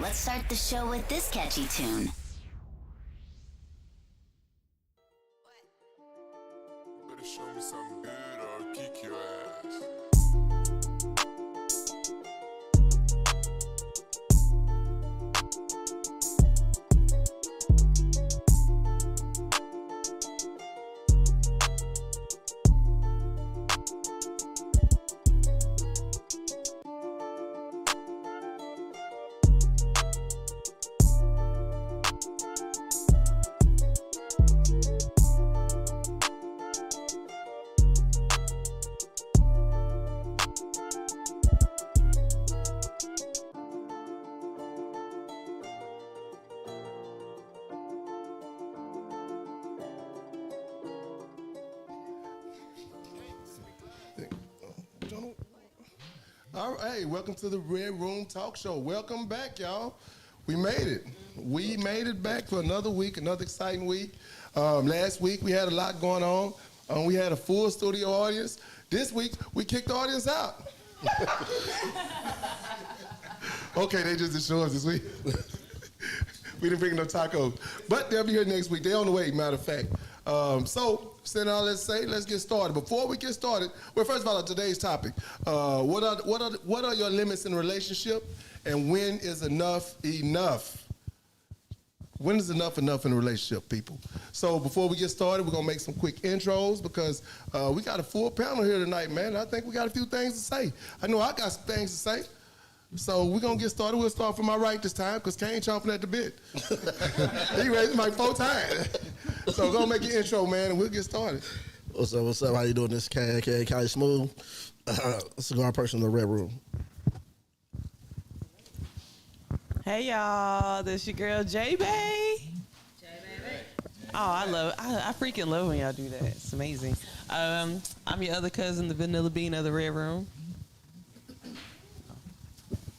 let's start the show with this catchy tune. Better show me something good or I'll kick your ass. All right, hey, welcome to the Red Room Talk Show. Welcome back, y'all. We made it. We made it back for another week, another exciting week. Last week we had a lot going on. We had a full studio audience. This week we kicked the audience out. Okay, they just didn't show us this week. We didn't bring no tacos, but they'll be here next week. They're on the way, matter of fact. So, saying all that say, let's get started. Before we get started, well, first of all, today's topic: what are your limits in a relationship, and when is enough enough? When is enough enough in a relationship, people? So, before we get started, we're gonna make some quick intros because we got a full panel here tonight, man. I think we got a few things to say. I know I got some things to say. So we're going to get started. We'll start from my right this time because Kane chomping at the bit. He raised the mic 4 times. So go make your intro, man, and we'll get started. What's up? What's up? How you doing? This is Kane, aka Cali Smooth, cigar person in the Red Room. Hey y'all, this your girl J Bay. Oh, I freaking love when y'all do that. It's amazing. I'm your other cousin, the Vanilla Bean of the Red Room.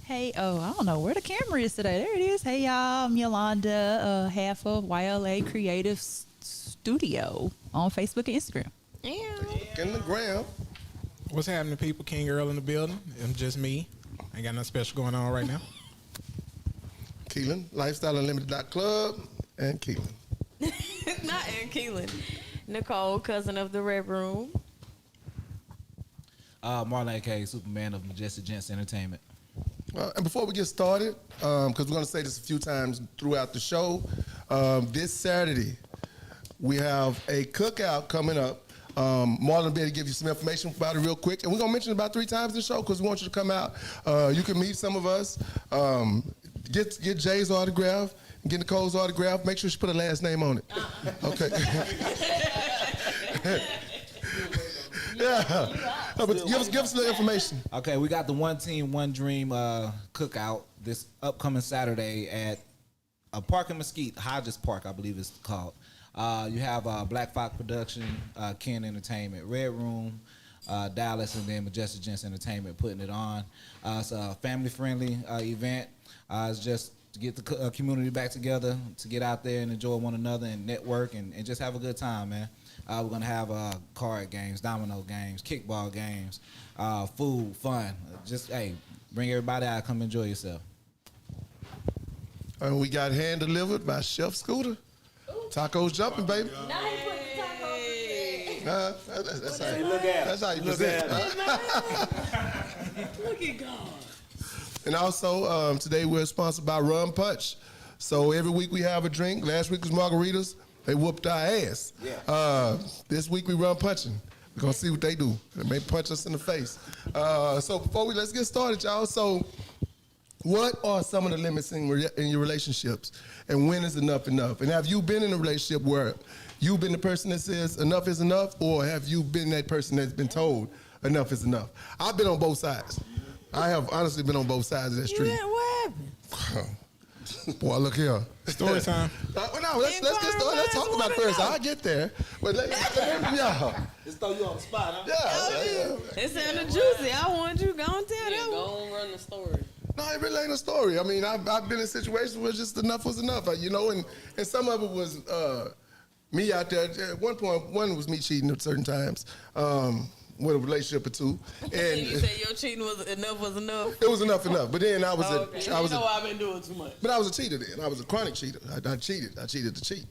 Hey, I don't know where the camera is today. There it is. Hey, y'all. I'm Yolanda, half of YLA Creative Studio on Facebook and Instagram. In the ground. What's happening, people? King Earl in the building. I'm just me. Ain't got nothing special going on right now. Keelan, LifestyleUnlimited.club, and Keelan. Not Aaron Keelan. Nicole, cousin of the Red Room. Marlon, a.k.a. Superman of Majestic Gents Entertainment. And before we get started, because we're going to say this a few times throughout the show, this Saturday we have a cookout coming up. Marlon will be able to give you some information about it real quick. And we're going to mention it about 3 times in the show because we want you to come out. You can meet some of us, get Jay's autograph, get Nicole's autograph. Make sure she put her last name on it. Okay. Yeah. But give us a little information. Okay, we got the One Team, One Dream cookout this upcoming Saturday at a park in Mesquite, Hodges Park, I believe it's called. You have Black Fox Production, Ken Entertainment, Red Room, Dallas, and then Majestic Gents Entertainment putting it on. It's a family-friendly event. It's just to get the community back together, to get out there and enjoy one another and network and just have a good time, man. We're going to have card games, domino games, kickball games, food, fun. Just, hey, bring everybody out. Come enjoy yourself. And we got hand delivered by Chef Scooter. Tacos jumping, baby. Now he put the tacos in there. That's how you Look at That's how you present. Look at God. And also, today we're sponsored by Rum Punch. So every week we have a drink. Last week was margaritas. They whooped our ass. Yeah. This week we run punching. We're gonna see what they do. They may punch us in the face. So let's get started, y'all. So what are some of the limits in your relationships? And when is enough enough? And have you been in a relationship where you've been the person that says enough is enough, or have you been that person that's been told enough is enough? I've been on both sides. I have honestly been on both sides of that street. Yeah, what happened? Boy, look here. Story time. No, let's get started. Let's talk about it first. I'll get there. But yeah. Just throw you on the spot, huh? Yeah. It sounded juicy. I want you to go and tell them. Go and run the story. No, it really ain't a story. I mean, I've been in situations where just enough was enough, and some of it was me out there. At one point, one was me cheating at certain times. with a relationship or two, And and you said your cheating was enough. it was enough. But then I was Okay. I was you know I've been doing too much. but I was a cheater then. I was a chronic cheater. I cheated to cheat.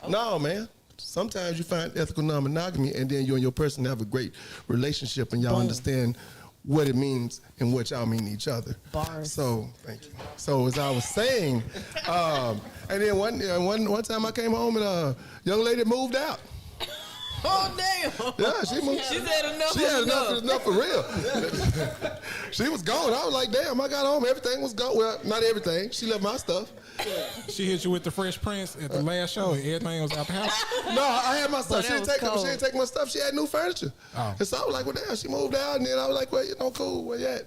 No, man. Sometimes you find ethical non-monogamy, and then you and your person have a great relationship, and y'all understand what it means and what y'all mean to each other. Bars. So, thank you. So, as I was saying, and then one time I came home and a young lady moved out. Oh damn! Yeah, she moved. She said enough. She had enough for real. She was gone. I was like, damn, I got home. Everything was gone. Well, not everything. She left my stuff. She hit you with the Fresh Prince at the last show. Everything was out the house. No, I had my stuff. She that didn't was take cold. she didn't take my stuff. She had new furniture. Oh. And so I was like, well, damn, she moved out. And then I was like, well, cool. Where you at?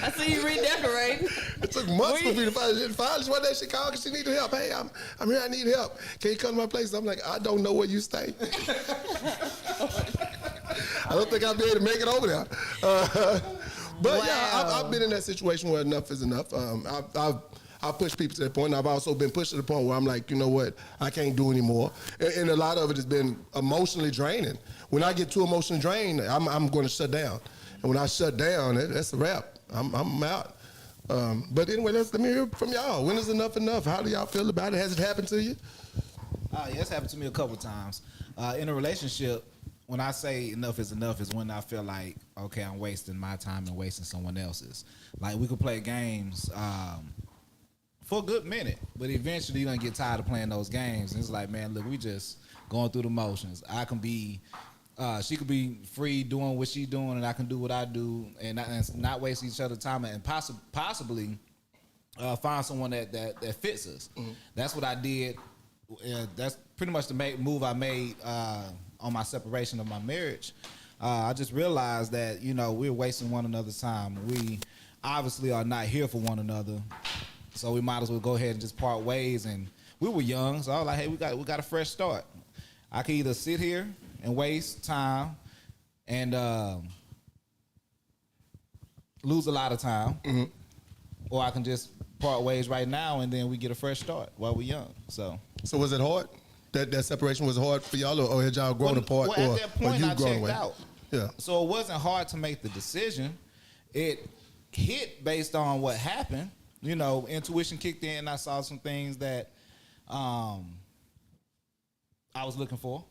I see you redecorating. It took months for me to find it. Finally, one day she called because she needed help. Hey, I'm here. I need help. Can you come to my place? I'm like, I don't know where you stay. I don't think I'll be able to make it over there. But yeah, I've been in that situation where enough is enough. I've pushed people to that point. And I've also been pushed to the point where I'm like, you know what? I can't do anymore. And a lot of it has been emotionally draining. When I get too emotionally drained, I'm going to shut down. And when I shut down, that's a wrap. I'm out. But anyway, let me hear from y'all. When is enough enough? How do y'all feel about it? Has it happened to you? Yeah, it's happened to me a couple times. In a relationship, when I say enough is when I feel like, okay, I'm wasting my time and wasting someone else's. Like, we could play games for a good minute, but eventually you're going to get tired of playing those games. And it's like, man, look, we just going through the motions. I can be, she could be free doing what she's doing, and I can do what I do, and not waste each other's time, and possibly find someone that fits us. Mm-hmm. That's what I did. That's pretty much the move I made on my separation of my marriage. I just realized that, we're wasting one another's time. We obviously are not here for one another, so we might as well go ahead and just part ways. And we were young, so I was like, hey, we got a fresh start. I could either sit here and waste time and lose a lot of time, mm-hmm. or I can just part ways right now, and then we get a fresh start while we're young. So was it hard? That separation was hard for y'all, or had y'all grown apart? Well, at that point, I checked out. Yeah. So it wasn't hard to make the decision. It hit based on what happened. Intuition kicked in. I saw some things that I was looking for,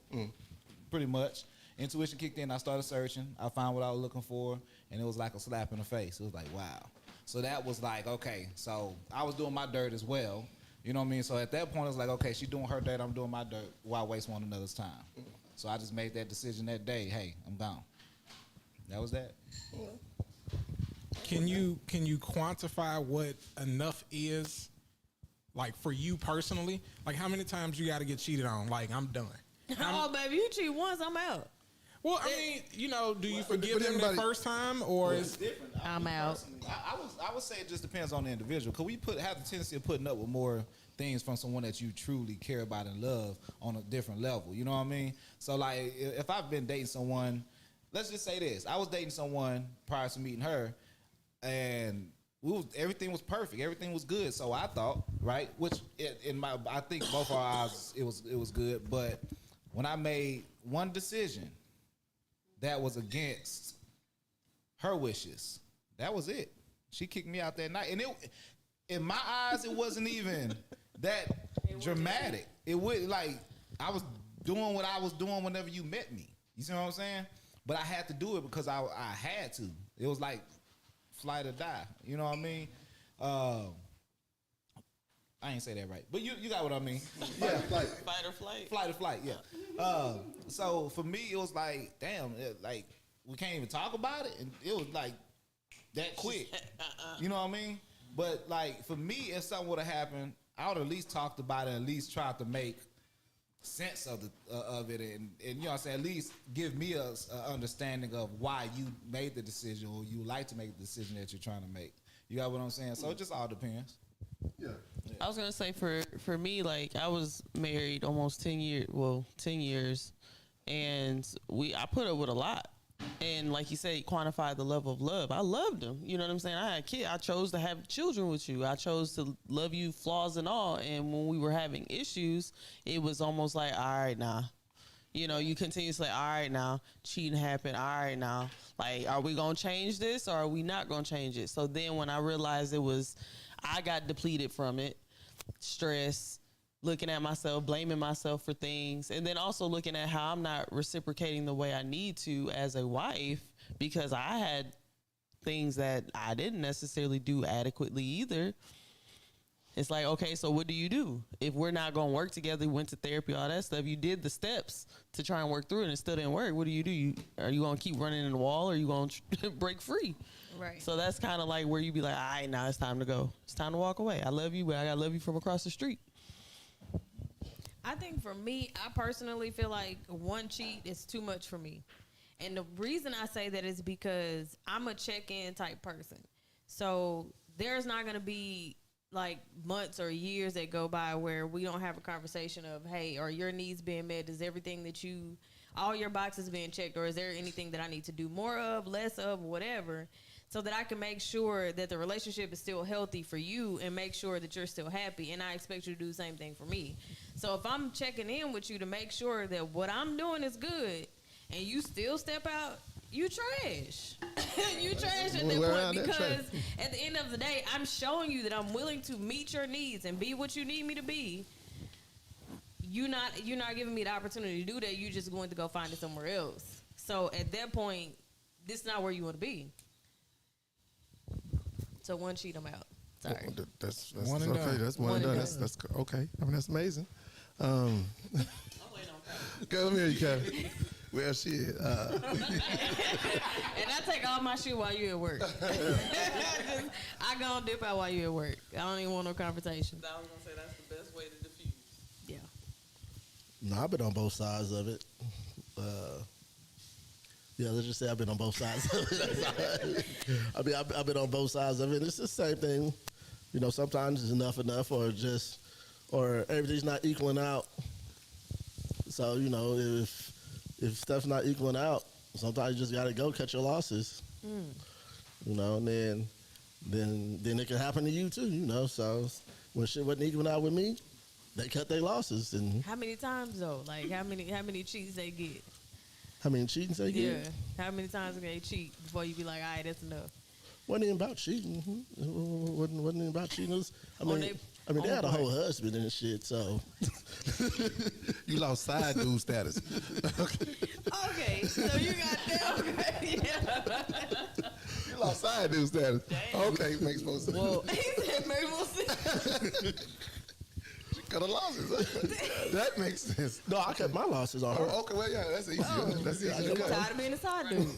pretty much. Intuition kicked in. I started searching. I found what I was looking for, and it was like a slap in the face. It was like, wow. So that was like, okay. So I was doing my dirt as well. You know what I mean? So at that point, it was like, okay, she's doing her dirt, I'm doing my dirt. Why waste one another's time? So I just made that decision that day. Hey, I'm gone. That was that. Can you quantify what enough is, like, for you personally? Like, how many times you got to get cheated on? Like, I'm done. Oh, baby, you cheat once, I'm out. Well, I mean, do you forgive them the first time, or is different? I'm out. I would say it just depends on the individual. Because we have the tendency of putting up with more things from someone that you truly care about and love on a different level. You know what I mean? So, like, if I've been dating someone, let's just say this. I was dating someone prior to meeting her, and everything was perfect. Everything was good. So I thought, right? Which I think both our eyes, it was good. But when I made one decision that was against her wishes, that was it. She kicked me out that night, and in my eyes, it wasn't even that dramatic. It would, like, I was doing what I was doing whenever you met me. You see what I'm saying? But I had to do it because I had to. It was like flight or die. You know what I mean? I ain't say that right, but you got what I mean. Yeah, Fight or flight. Flight or flight. Yeah. So for me, it was like, damn, like, we can't even talk about it, and it was like that quick. You know what I mean? But, like, for me, if something would have happened, I would have at least talked about it, at least tried to make sense of it, and you know what I'm saying, at least give me a understanding of why you made the decision, or you like to make the decision that you're trying to make. You got what I'm saying? So it just all depends. Yeah. I was gonna say for me, like, I was married almost 10 years, and I put up with a lot. And like you said, quantify the level of love. I loved him. You know what I'm saying? I had a kid. I chose to have children with you. I chose to love you, flaws and all. And when we were having issues, it was almost like, all right, nah. You know, you continuously, all right, now cheating happened. All right, now, like, are we gonna change this or are we not gonna change it? So then when I realized I got depleted from it, stress, looking at myself, blaming myself for things, and then also looking at how I'm not reciprocating the way I need to as a wife because I had things that I didn't necessarily do adequately either. It's like, okay, so what do you do? If we're not going to work together, you went to therapy, all that stuff, you did the steps to try and work through it and it still didn't work. What do? Are you going to keep running in the wall or are you going to break free? Right. So that's kind of like where you be like, all right, now it's time to go. It's time to walk away. I love you, but I got to love you from across the street. I think for me, I personally feel like one cheat is too much for me. And the reason I say that is because I'm a check-in type person. So there's not going to be like months or years that go by where we don't have a conversation of, hey, are your needs being met? Is everything that all your boxes being checked? Or is there anything that I need to do more of, less of, whatever? So that I can make sure that the relationship is still healthy for you and make sure that you're still happy. And I expect you to do the same thing for me. So if I'm checking in with you to make sure that what I'm doing is good and you still step out, you trash. You trash at that point because at the end of the day, I'm showing you that I'm willing to meet your needs and be what you need me to be. You're not giving me the opportunity to do that. You're just going to go find it somewhere else. So at that point, this is not where you want to be. So one cheat, I'm out. Sorry. That's One and okay. done. That's one and done. That's okay. I mean, that's amazing. I'm waiting on Come here, you can. Well, shit. And I take off my shoe while you at work. I go and dip out while you at work. I don't even want no conversation. I was going to say that's the best way to diffuse. Yeah. No, I've been on both sides of it. Yeah, let's just say I've been on both sides of it. I've been on both sides of it. It's the same thing. You know, sometimes it's enough, or everything's not equaling out. So, you know, if stuff's not equaling out, sometimes you just got to go cut your losses. You know, and then it can happen to you too, you know. So when shit wasn't equaling out with me, they cut their losses. And How many times though? Like how many cheats they get? how many cheatings they get? Yeah. How many times can they cheat before you be like, all right, that's enough? Wasn't even about cheating. Wasn't even about cheating. It was, they had a part. whole husband and shit, so. You lost side dude status. Okay, so you got that. Okay, yeah. You lost side dude status. Okay, makes more sense. Well, he said maybe we'll see. She cut her losses. That makes sense. No, I cut my losses on her. Oh, okay, well, yeah, that's easy. That's easy to You cut. tired of being a side dude.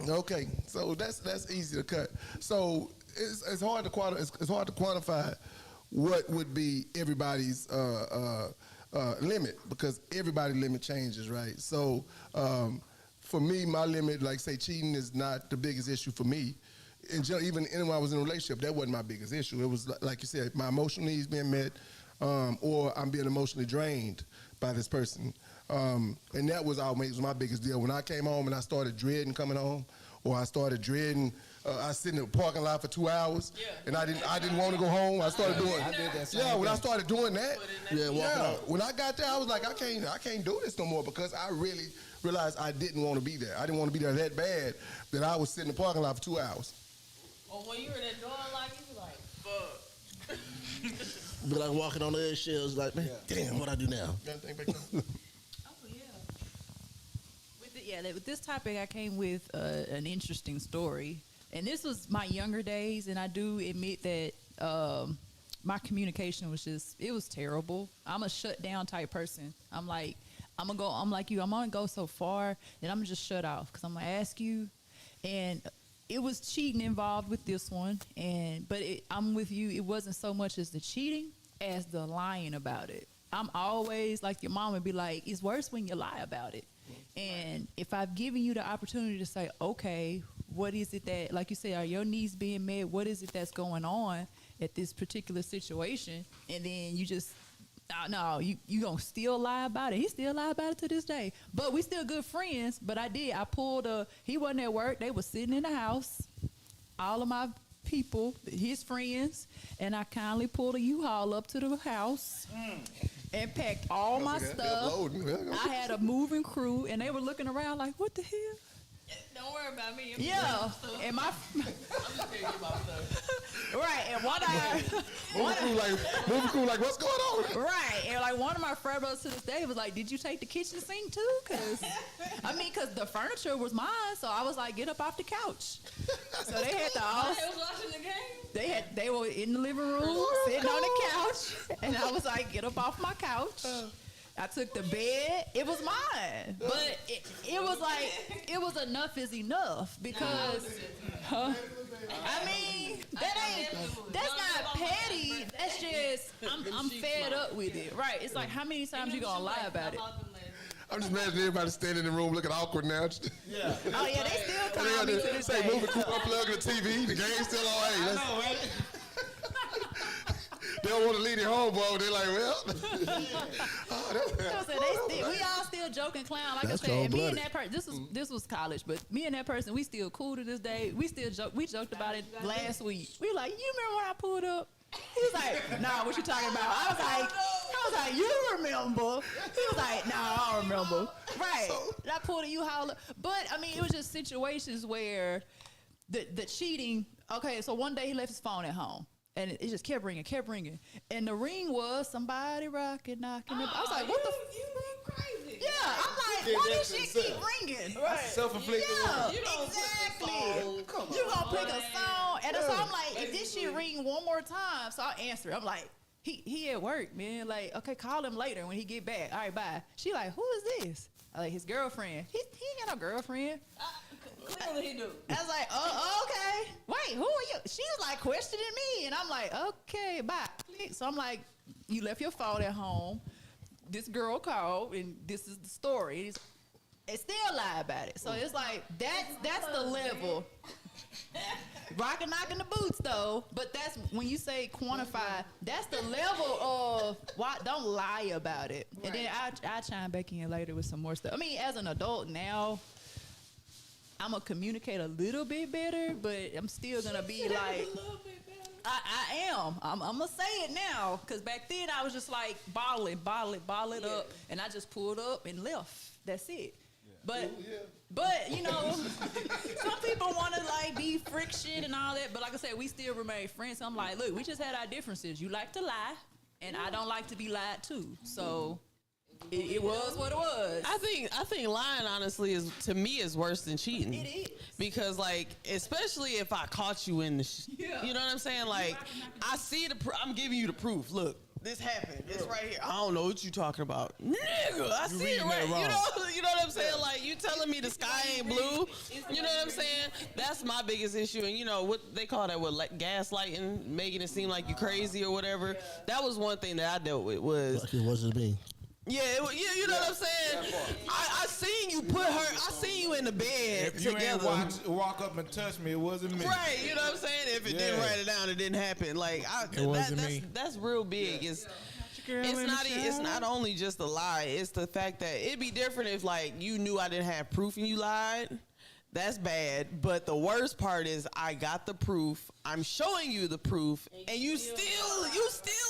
Okay, so that's easy to cut. So it's hard to quantify what would be everybody's limit because everybody's limit changes, right? So for me, my limit, like say cheating, is not the biggest issue for me. In general, even when I was in a relationship, that wasn't my biggest issue. It was like you said, my emotional needs being met, or I'm being emotionally drained by this person. And that was always my biggest deal. When I came home and I started dreading coming home, or I started dreading, I was sitting in the parking lot for 2 hours, and I didn't want to go home. I started doing, I did that same when I thing. started doing that, walking out. when I got there, I was like, I can't do this no more because I really realized I didn't want to be there. I didn't want to be there that bad that I was sitting in the parking lot for 2 hours. Or when you were in that door, like you was like, fuck. Be like walking on the eggshells, like, man, damn, what I do now? With this topic, I came with an interesting story. And this was my younger days, and I do admit that my communication it was terrible. I'm a shut down type person. I'm like you, I'm gonna go so far that I'm gonna just shut off because I'm gonna ask you. And it was cheating involved with this one, but I'm with you. It wasn't so much as the cheating as the lying about it. I'm always like your mom would be like, it's worse when you lie about it. And if I've given you the opportunity to say, okay, what is it that, like you said, are your needs being met? What is it that's going on at this particular situation? And then you just, no, you gonna still lie about it. He still lie about it to this day. But we still good friends. But I pulled he wasn't at work. They were sitting in the house. All of my people, his friends, and I kindly pulled a U-Haul up to the house. and packed all my stuff. I had a moving crew, and they were looking around like, "What the hell?" Don't worry about me. Yeah, and my right, and moving crew like, what's going on? right, and like one of my frat brothers to this day was like, "Did you take the kitchen sink too?" Cause the furniture was mine, so I was like, "Get up off the couch." So they had to all. They was watching the game. They were in the living room sitting on the couch, and I was like, "Get up off my couch." I took the bed. It was mine, but it was like it was enough is enough because, I mean that's not petty. That's just I'm fed up with it. Right? It's like how many times you gonna lie about it? I'm just imagining everybody standing in the room looking awkward now. Yeah. Oh yeah, they still call me to this say day. moving crew unplugging the TV. The game's still on. Hey, I know, right? they don't want to leave it home, bro. They're like, well. We all still joke and clown. Like That's I said, and me cold-blooded. and that person, this was college, but me and that person, we still cool to this day. We still joke. We joked about it last week. We like, you remember when I pulled up? He was like, nah, what you talking about? I was like, you remember? He was like, nah, I don't remember. Right. And I pulled a U-Haul. But, I mean, it was just situations where the cheating, okay, so one day he left his phone at home. And it just kept ringing. And the ring was somebody knocking. I was like, what the You being crazy. Yeah, I'm like, why this shit keep ringing? Right. Self-inflicted. Yeah, You don't exactly. Come on. You gonna pick a song, and so I'm like, if this shit ring one more time, so I answer. I'm like, he at work, man. Like, okay, call him later when he get back. All right, bye. She like, who is this? I like his girlfriend. He ain't got no girlfriend. Clearly he do. I was like, oh, okay. Wait, who are you? She was like questioning me, and I'm like, okay, bye. So I'm like, you left your phone at home. This girl called, and this is the story. It still lie about it. So it's like that's the level. Rockin' knocking the boots though, but that's when you say quantify. That's the level of why don't lie about it. Right. And then I chime back in later with some more stuff. I mean, as an adult now, I'm gonna communicate a little bit better, but I'm still gonna be like. I am. I'm gonna say it now, cause back then I was just like bottle it up, and I just pulled up and left. That's it. But you know, some people want to like be friction and all that. But like I said, we still remain friends. So I'm like, look, we just had our differences. You like to lie, and I don't like to be lied to. So it was what it was. I think lying honestly to me is worse than cheating. It is. Because like, especially if I caught you in the you know what I'm saying? Like, I see I'm giving you the proof. Look, this happened. It's right here. I don't know what you talking about. Nigga, I see it right. You know what I'm saying? Like, you telling me the sky ain't blue. You know what I'm saying? That's my biggest issue. And you know what they call that, like gaslighting, making it seem like you crazy or whatever. That was one thing that I dealt with was. Like it wasn't me. Yeah, you know what I'm saying? I seen you put her, I seen you in the bed If you together. ain't walk up and touch me, it wasn't me. Right, you know what I'm saying? If it didn't write it down, it didn't happen. Like, that's real big. It's not only just a lie, it's the fact that it'd be different if like you knew I didn't have proof and you lied. That's bad. But the worst part is I got the proof. I'm showing you the proof, and you still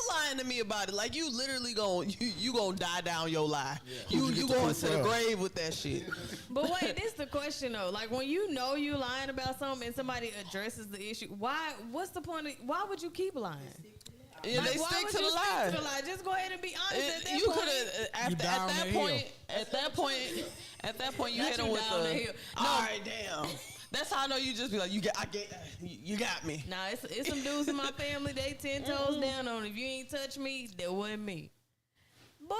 lying to me about it. Like you literally you gonna die down your lie. You going to the grave with that shit. But wait, this the question though. Like when you know you lying about something and somebody addresses the issue, what's the point of, why would you keep lying? Yeah, like, they stick to the lie. Just go ahead and be honest. At that You point. could have at that point you hit them with the. All right, damn. That's how I know you just be like you got me. Nah, it's some dudes in my family. They 10 toes down on. If you ain't touch me, that wasn't me. But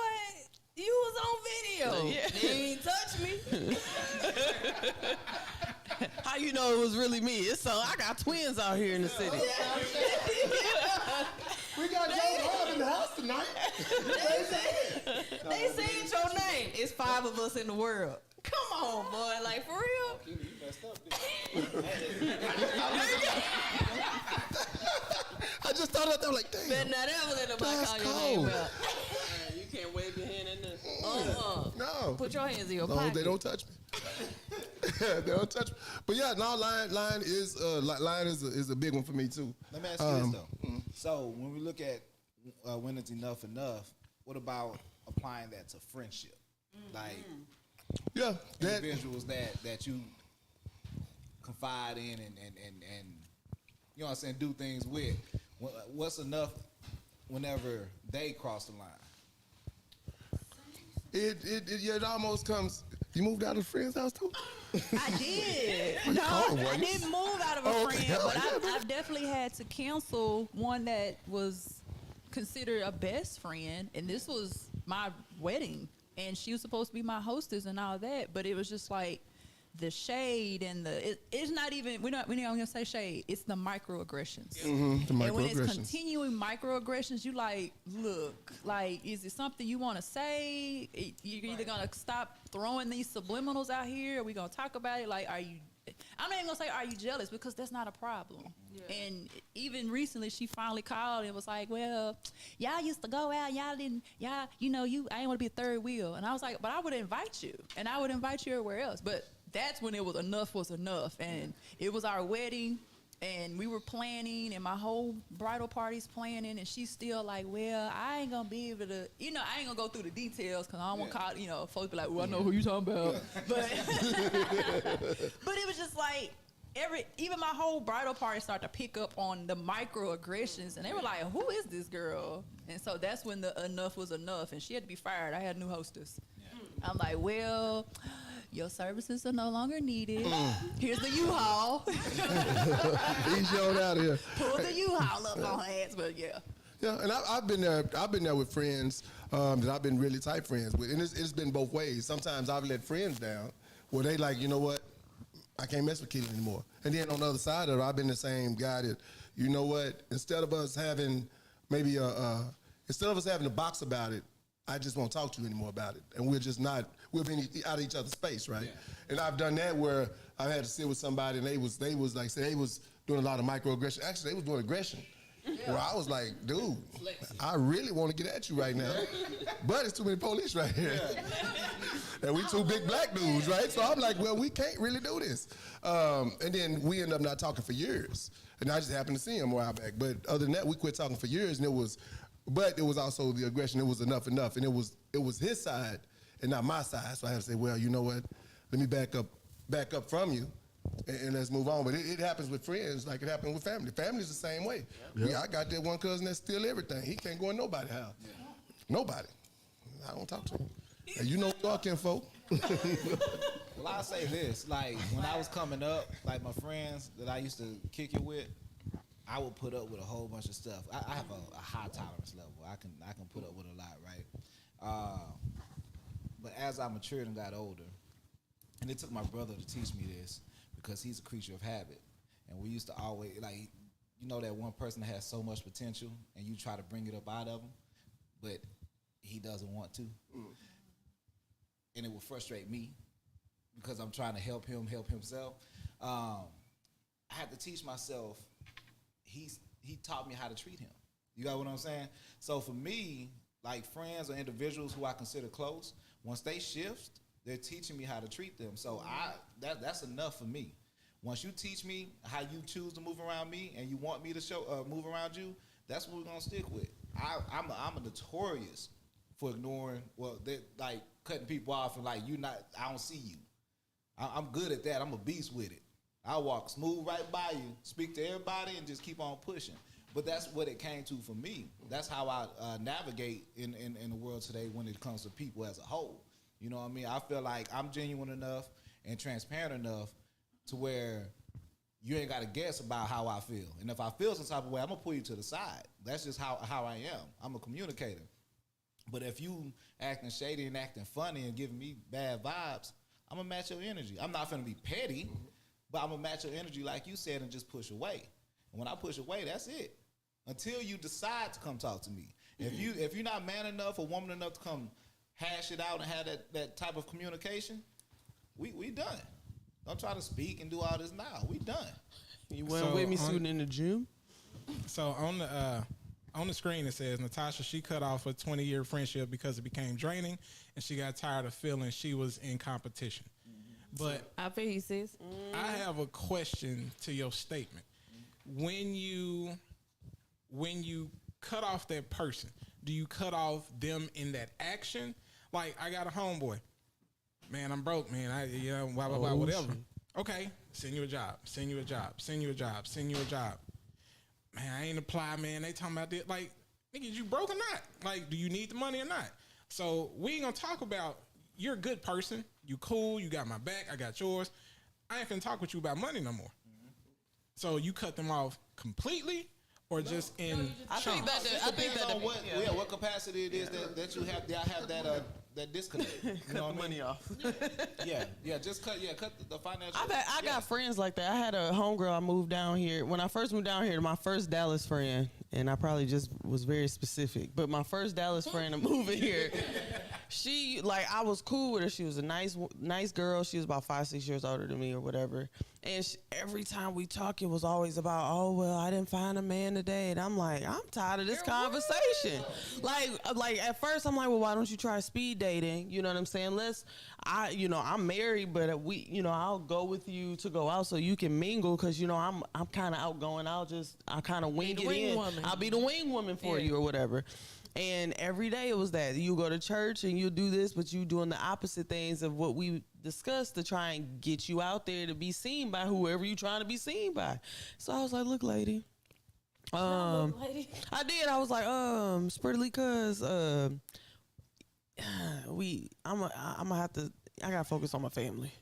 you was on video. Yeah. They ain't touch me. How you know it was really me? I got twins out here in the city. We got Joe Hard in the house tonight. They said your name. It's 5 of us in the world. Come on, boy. Like, for real? You messed up. I just thought of that. Like, damn. Better not ever let nobody call your name out. You can't wave your hand in there. No. Put your hands in your No, pocket. they don't touch me. They don't touch me. But yeah, no, lying is a big one for me too. Let me ask you this though. So when we look at when it's enough, what about applying that to friendship? Like Yeah, that, individuals that you confide in and you know what I'm saying, do things with. What's enough whenever they cross the line? it almost comes. You moved out of a friend's house too? I did. What you calling, boy? I didn't move out of a Oh, okay. friend, but I've definitely had to cancel one that was considered a best friend, and this was my wedding, and she was supposed to be my hostess and all that, but it was just like the shade and it's not even we're not gonna say shade. It's the microaggressions. The And when it's microaggressions. continuing microaggressions, you like, look, like, is it something you want to say? You're either gonna stop throwing these subliminals out here. Are we gonna talk about it? Like, are you? I'm not even gonna say, are you jealous? Because that's not a problem. And even recently, she finally called and was like, well, y'all used to go out, y'all didn't, y'all, I didn't want to be a third wheel. And I was like, but I would invite you, and I would invite you everywhere else. But that's when it was enough. And it was our wedding, and we were planning, and my whole bridal party's planning, and she's still like, well, I ain't gonna be able to, I ain't gonna go through the details because I don't want to call, folks be like, well, I know who you talking about. But but it was just like, even my whole bridal party started to pick up on the microaggressions, and they were like, who is this girl? And so that's when the enough was enough, and she had to be fired. I had a new hostess. I'm like, well, your services are no longer needed. Here's the U-Haul. He's showed out here. Pull the U-Haul up on her ass, but yeah. Yeah, and I've been there. I've been there with friends that I've been really tight friends with, and it's been both ways. Sometimes I've let friends down where they like, you know what, I can't mess with Keely anymore. And then on the other side of it, I've been the same guy that, you know what, instead of us having maybe instead of us having a box about it, I just won't talk to you anymore about it. And we're being out of each other's space, right? Yeah. And I've done that where I had to sit with somebody and they was like, say they was doing a lot of microaggression. Actually, they was doing aggression. Yeah. Where I was like, dude, I really want to get at you right now. But it's too many police right here. Yeah. And we two big black dudes, right? So I'm like, well, we can't really do this. And then we ended up not talking for years. And I just happened to see him a while back. But other than that, we quit talking for years, and it was also the aggression. It was enough, and it was his side and not my side. So I had to say, well, you know what? Let me back up from you, and let's move on. But it happens with friends, like it happened with family. Family's the same way. Yep. Yeah, I got that one cousin that steal everything. He can't go in nobody's house. Yeah. Nobody. I don't talk to him. And you know y'all kinfolk. Well, I'll say this. Like, when I was coming up, like my friends that I used to kick it with, I would put up with a whole bunch of stuff. I have a high tolerance level. I can put up with a lot, right? But as I matured and got older, and it took my brother to teach me this because he's a creature of habit. And we used to always, like, that one person that has so much potential and you try to bring it up out of him, but he doesn't want to. And it would frustrate me because I'm trying to help him help himself. I had to teach myself. He taught me how to treat him. You got what I'm saying? So for me, like friends or individuals who I consider close, once they shift, they're teaching me how to treat them. So that's enough for me. Once you teach me how you choose to move around me and you want me to move around you, that's what we're gonna stick with. I'm a notorious for ignoring, like cutting people off and like I don't see you. I'm good at that. I'm a beast with it. I walk smooth right by you, speak to everybody, and just keep on pushing. But that's what it came to for me. That's how I navigate in the world today when it comes to people as a whole. You know what I mean? I feel like I'm genuine enough and transparent enough to where you ain't got to guess about how I feel. And if I feel some type of way, I'm going to pull you to the side. That's just how I am. I'm a communicator. But if you acting shady and acting funny and giving me bad vibes, I'm going to match your energy. I'm not going to be petty, but I'm going to match your energy like you said and just push away. And when I push away, that's it. Until you decide to come talk to me. If you're not man enough or woman enough to come hash it out and have that type of communication, we done. Don't try to speak and do all this now. We done. You went with me shooting in the gym? So on the screen it says, Natasha, she cut off a 20-year friendship because it became draining and she got tired of feeling she was in competition. But I feel he says. I have a question to your statement. When you cut off that person, do you cut off them in that action? Like, I got a homeboy. Man, I'm broke, man. Blah, blah, blah, whatever. Okay, send you a job. Send you a job. Send you a job. Send you a job. Man, I ain't apply, man. They talking about this. Like, nigga, you broke or not? Like, do you need the money or not? So we ain't gonna talk about, you're a good person. You cool. You got my back. I got yours. I ain't finna talk with you about money no more. So you cut them off completely, or just in chunks? I think that what capacity it is that you have. I have that disconnect. You know what money off. Yeah. Just cut the financial. I got friends like that. I had a homegirl. I moved down here when I first moved down here. My first Dallas friend, and I probably just was very specific, but my first Dallas friend to move in here. She, like, I was cool with her. She was a nice girl. She was about 5-6 years older than me or whatever. And every time we talk, it was always about, oh, well, I didn't find a man today. And I'm like, I'm tired of this conversation. Like at first I'm like, well, why don't you try speed dating? You know what I'm saying? I'm married, but I'll go with you to go out so you can mingle. Cause I'm kind of outgoing. I kind of wing it in. I'll be the wing woman for you or whatever. And every day it was that you go to church and you do this, but you doing the opposite things of what we discussed to try and get you out there to be seen by whoever you trying to be seen by. So I was like, look, lady. I did. I was like, Spritterly, cuz I gotta focus on my family.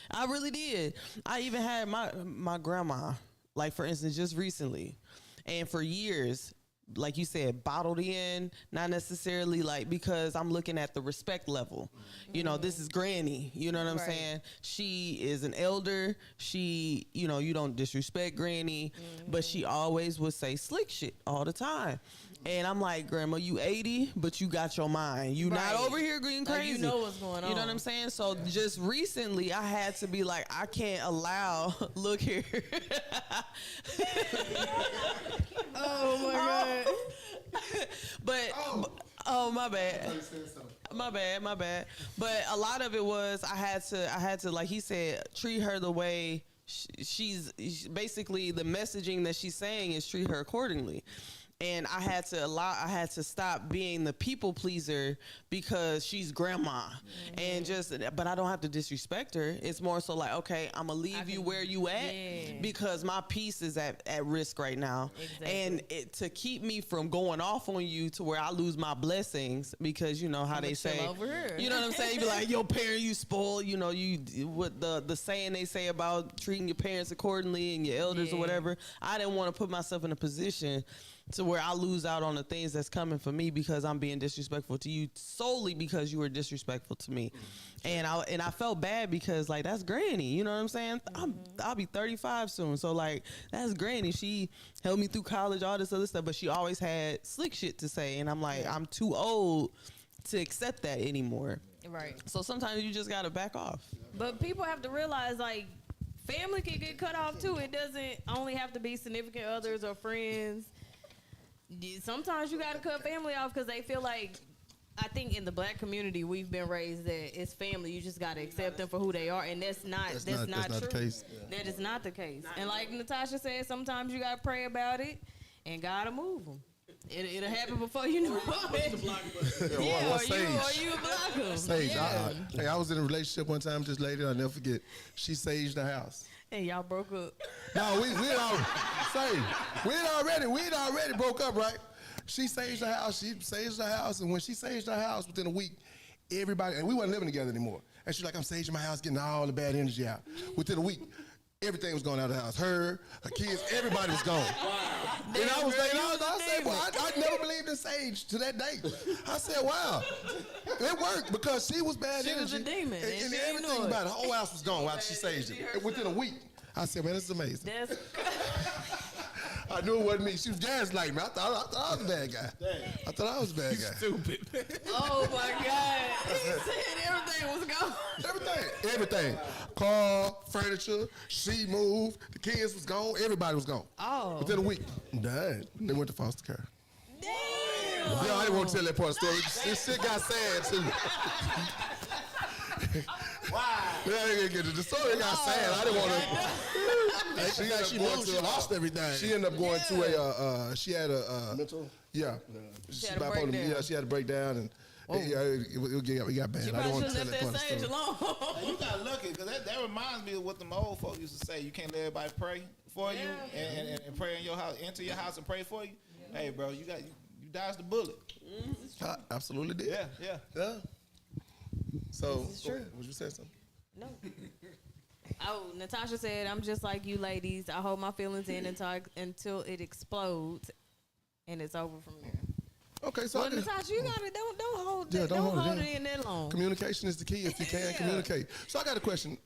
I really did. I even had my grandma, like, for instance, just recently, and for years, like you said, bottled in, not necessarily like, because I'm looking at the respect level. This is Granny, you know what I'm saying? She is an elder. She, you don't disrespect Granny, but she always would say slick shit all the time. And I'm like, Grandma, you 80, but you got your mind. You not over here getting crazy. You know what's going on. You know what I'm saying? So just recently, I had to be like, I can't allow. Look here. Oh my God. My bad. My bad. But a lot of it was I had to, like he said, treat her the way she's basically, the messaging that she's saying is treat her accordingly. And I had to stop being the people pleaser because she's grandma, but I don't have to disrespect her. It's more so like, okay, I'm gonna leave you where you at because my peace is at risk right now. Exactly. And to keep me from going off on you to where I lose my blessings, because you know how they say, you know what I'm saying? You be like, your parent, you spoiled, what the saying they say about treating your parents accordingly and your elders or whatever. I didn't want to put myself in a position to where I lose out on the things that's coming for me because I'm being disrespectful to you solely because you were disrespectful to me. And I felt bad because, like, that's Granny, you know what I'm saying? I'll be 35 soon. So, like, that's Granny. She helped me through college, all this other stuff, but she always had slick shit to say. And I'm like, I'm too old to accept that anymore. Right. So sometimes you just got to back off. But people have to realize, like, family can get cut off too. It doesn't only have to be significant others or friends. Sometimes you gotta cut family off because they feel like, I think in the black community we've been raised that it's family. You just gotta accept them for who they are, and that's not true. The case. That is not the case. And like Natasha said, sometimes you gotta pray about it, and God'll move them. It'll happen before you know it. Or you block them. Sage. I was in a relationship one time with this lady. I'll never forget. She saged the house. And y'all broke up. No, we had already broke up, right? She saged the house. And when she saged the house, within a week, everybody, and we wasn't living together anymore. And she's like, I'm saging my house, getting all the bad energy out. Within a week, everything was going out of the house. Her kids, everybody was gone. And I was thinking, I said, well, I never believed in sage to that day. I said, wow. It worked because she was bad energy. She was a demon. And everything about it, the whole house was gone while she saged it. Within a week. I said, man, this is amazing. I knew it wasn't me. She was gaslighting me. I thought I was a bad guy. I thought I was a bad guy. Stupid. Oh my God. He said everything was gone. Everything. Car, furniture, she moved, the kids was gone, everybody was gone. Oh. Within a week, died. They went to foster care. Damn. Yeah, I didn't want to tell that part of the story. This shit got sad too. Why? The story got sad. I didn't want to. She knew she lost everything. She ended up going to a. She had a Mental? Yeah. She had a breakdown. Yeah, she had a breakdown, and it got bad. She I don't probably want to should tell have that left part of the that stage story. alone. Hey, you got lucky because that reminds me of what the old folk used to say. You can't let everybody pray for you and pray in your house, enter your house and pray for you. Hey, bro, you dodged the bullet. I absolutely did. Yeah. So, This is true. would you say something? No. Oh, Natasha said, "I'm just like you, ladies. I hold my feelings in until it explodes, and it's over from there." Okay, so Well, Natasha, you gotta don't hold Yeah, that, don't don't hold it hold in. it in that long. communication is the key if you can communicate. So I got a question.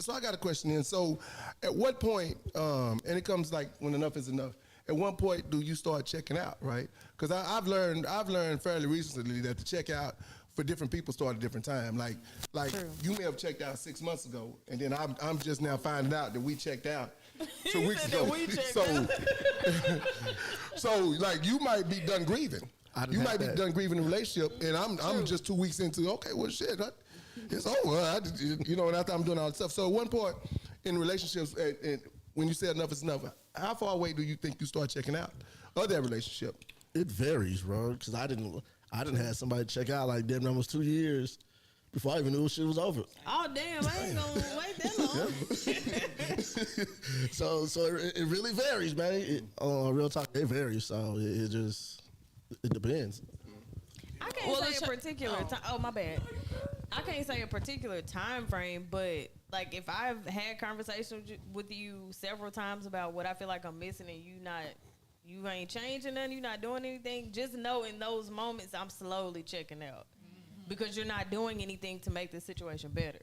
Then. So at what point, and it comes like when enough is enough. At what point do you start checking out, right? Because I've learned fairly recently that the checkout for different people start at a different time. Like True. you may have checked out 6 months ago, and then I'm just now finding out that we checked out 2 weeks said that ago. we checked So like you might be done grieving. I didn't You have might be that. done grieving a relationship, and I'm just 2 weeks into. Okay, well shit, it's over. And after I'm doing all this stuff. So at one point in relationships, and when you say enough is enough, how far away do you think you start checking out of that relationship? It varies, bro. Because I didn't have somebody check out like damn almost 2 years before I even knew shit was over. Oh damn, I ain't gonna wait that long. So it really varies, man. Real talk, it varies. So it depends. I can't say a particular time. Oh, my bad. I can't say a particular time frame, but like if I've had conversations with you several times about what I feel like I'm missing, and you ain't changing nothing, you're not doing anything, just know in those moments I'm slowly checking out because you're not doing anything to make the situation better.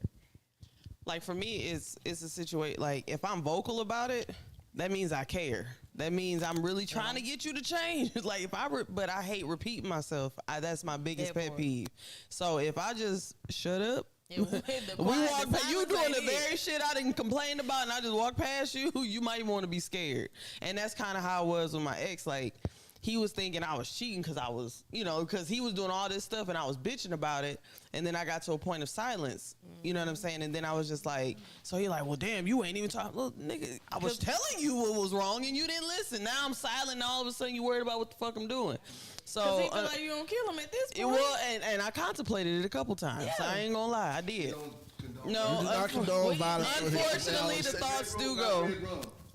Like for me, it's a situation. Like if I'm vocal about it, that means I care. That means I'm really trying to get you to change. Like if but I hate repeating myself. That's my biggest pet peeve. So if I just shut up, you doing the very shit I didn't complain about, and I just walk past you, you might want to be scared. And that's kind of how I was with my ex. Like he was thinking I was cheating because I was, because he was doing all this stuff and I was bitching about it. And then I got to a point of silence. You know what I'm saying? And then I was just like, so he like, well, damn, you ain't even talking. Look, nigga, I was telling you what was wrong and you didn't listen. Now I'm silent and all of a sudden you worried about what the fuck I'm doing. So he feel like you gonna kill him at this point. It was, and I contemplated it a couple times. Yeah. So I ain't gonna lie, I did. You do not condone violence. Unfortunately, the thoughts do go.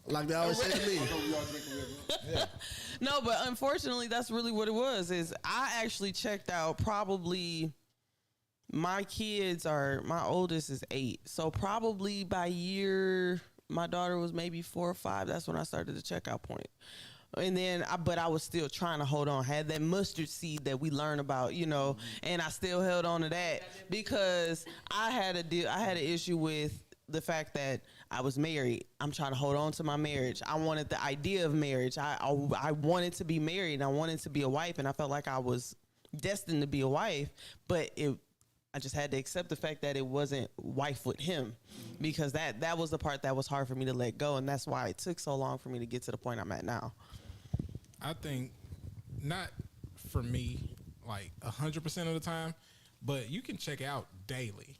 Like they always say to me. No, but unfortunately, that's really what it was. Is I actually checked out probably. My oldest is 8, so probably by year, my daughter was maybe 4 or 5. That's when I started the checkout point. And then, but I was still trying to hold on. Had that mustard seed that we learn about, and I still held on to that because I had an issue with the fact that I was married. I'm trying to hold on to my marriage. I wanted the idea of marriage. I wanted to be married and I wanted to be a wife, and I felt like I was destined to be a wife, but I just had to accept the fact that it wasn't wife with him, because that was the part that was hard for me to let go, and that's why it took so long for me to get to the point I'm at now. I think not for me, like 100% of the time, but you can check out daily.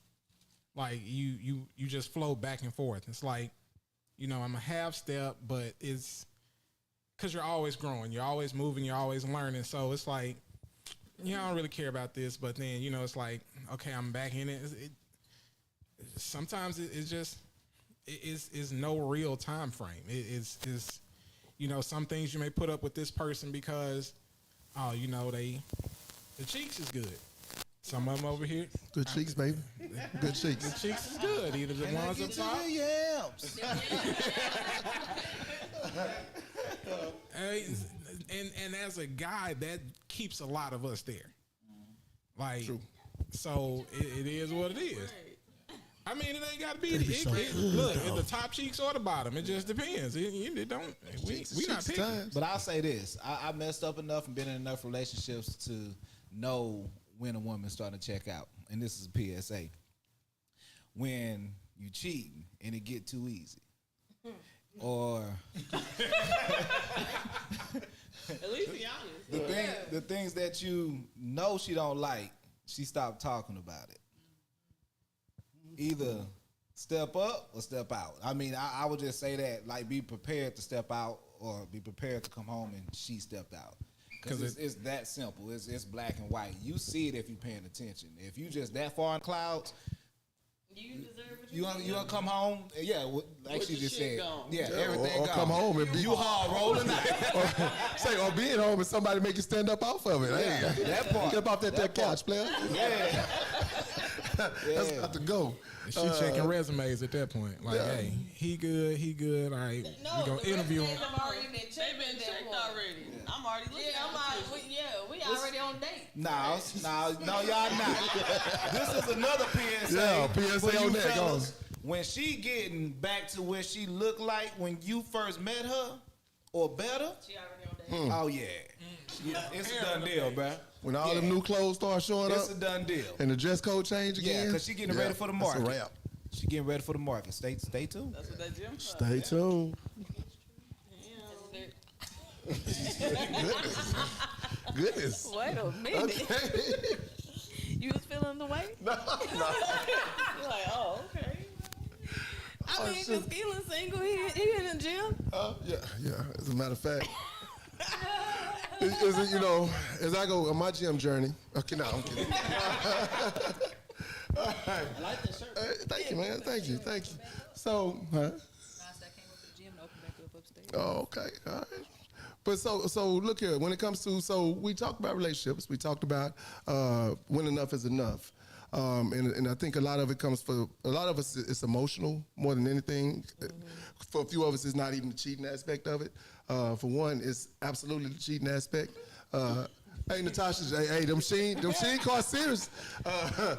Like you just flow back and forth. It's like, I'm a half step, but it's because you're always growing, you're always moving, you're always learning. So it's like, I don't really care about this, but then it's like, okay, I'm back in it. Sometimes it's just it's no real time frame. It's some things you may put up with this person because, the cheeks is good. Some of them over here, Good cheeks, baby. Good cheeks. the cheeks is good. Either the ones up top. And as a guy, that keeps a lot of us there. Like, True. so it is what it is. I mean, it ain't got to be. Look, at the top cheeks or the bottom. It just depends. It don't. We not picking. But I'll say this: I messed up enough and been in enough relationships to know when a woman's starting to check out. And this is a PSA: when you cheating and it get too easy, or At least be honest. the things that you know she don't like, she stopped talking about it. Either step up or step out. I mean, I would just say that, like, be prepared to step out or be prepared to come home and she stepped out. Because it's that simple. It's black and white. You see it if you're paying attention. If you just that far in clouds, You deserve what you want to come home. Yeah, like she just said. Gone. Yeah, everything or gone. come home and be U-Haul rolling out. or being home and somebody make you stand up off of it. Yeah, Hey, that part. get up off that couch, player. Yeah. That's got to go. She checking resumes at that point. Like, hey, he good. All right, we gonna interview him. They've been checked already. I'm already looking at we already on date. No, y'all not. This is another PSA. Yeah, PSA for you on that, fellas. go. When she getting back to where she looked like when you first met her, or better. She already on date. Oh yeah, it's a done deal, bruh. When all them new clothes start showing It's up a done deal. and the dress code change again. Yeah, because she getting ready for the market. That's a wrap. She getting ready for the market. Stay tuned. That's what that gym. Stay tuned. Goodness. Wait a minute. Okay. You was feeling the way? No. You're like, oh, okay. I mean, because Keelan's single, he in the gym. Yeah. As a matter of fact, is it, you know, as I go on my gym journey. Okay, no, I'm kidding. All right. I like that shirt. Thank you, man. Thank you. So, huh? I came up to the gym and opened back up upstairs. Oh, okay. All right. But so look here. When it comes to, so we talked about relationships. We talked about when enough is enough. And I think a lot of it comes for a lot of us. It's emotional more than anything. Mm-hmm. For a few of us, it's not even the cheating aspect of it. For one, it's absolutely the cheating aspect. Hey, Natasha, hey, them Sheen cars serious. But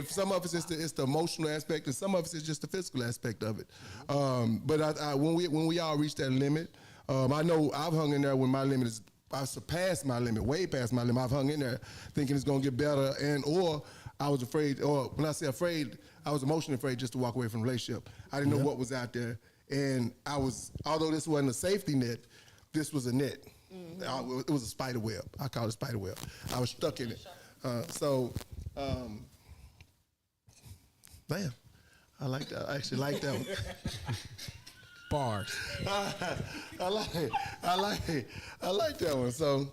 some of us it's the emotional aspect, and some of us it's just the physical aspect of it. But when we all reach that limit, I know I've hung in there when my limit is. I surpassed my limit, way past my limit. I've hung in there thinking it's gonna get better, or I was afraid, or when I say afraid, I was emotionally afraid just to walk away from the relationship. I didn't know what was out there, and although this wasn't a safety net, this was a net. Mm-hmm. It was a spider web. I call it a spider web. I was stuck in it. Damn, I like that. I actually like that one. Bars. I like that one. So,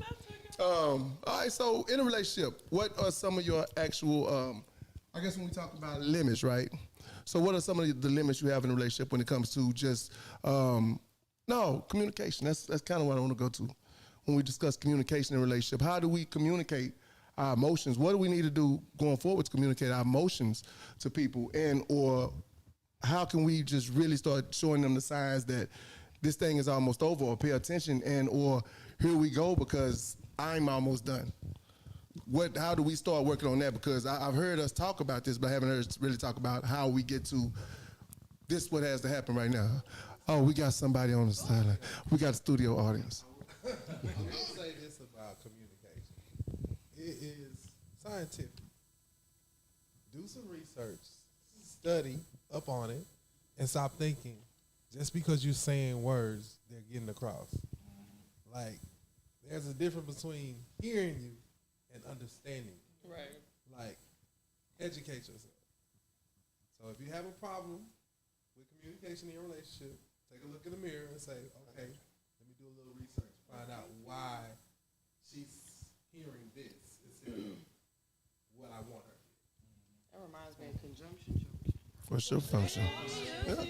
all right. So, in a relationship, what are some of your actual? I guess when we talk about limits, right? So, what are some of the limits you have in a relationship when it comes to just communication? That's kind of what I want to go to when we discuss communication in a relationship. How do we communicate our emotions? What do we need to do going forward to communicate our emotions to people, or how can we just really start showing them the signs that this thing is almost over, or pay attention, or here we go because I'm almost done? How do we start working on that? Because I've heard us talk about this, but I haven't heard us really talk about how we get to this. What has to happen right now? Oh, we got somebody on the sideline. We got a studio audience. I'll say this about communication. It is scientific. Do some research, study up on it, and stop thinking just because you're saying words, they're getting across. Like, there's a difference between hearing you and understanding you. Right. Like, educate yourself. So if you have a problem with communication in your relationship, take a look in the mirror and say, okay, let me do a little research, find out why she's hearing this instead of what I want her to hear. That reminds me of conjunction. What's your function? Yeah.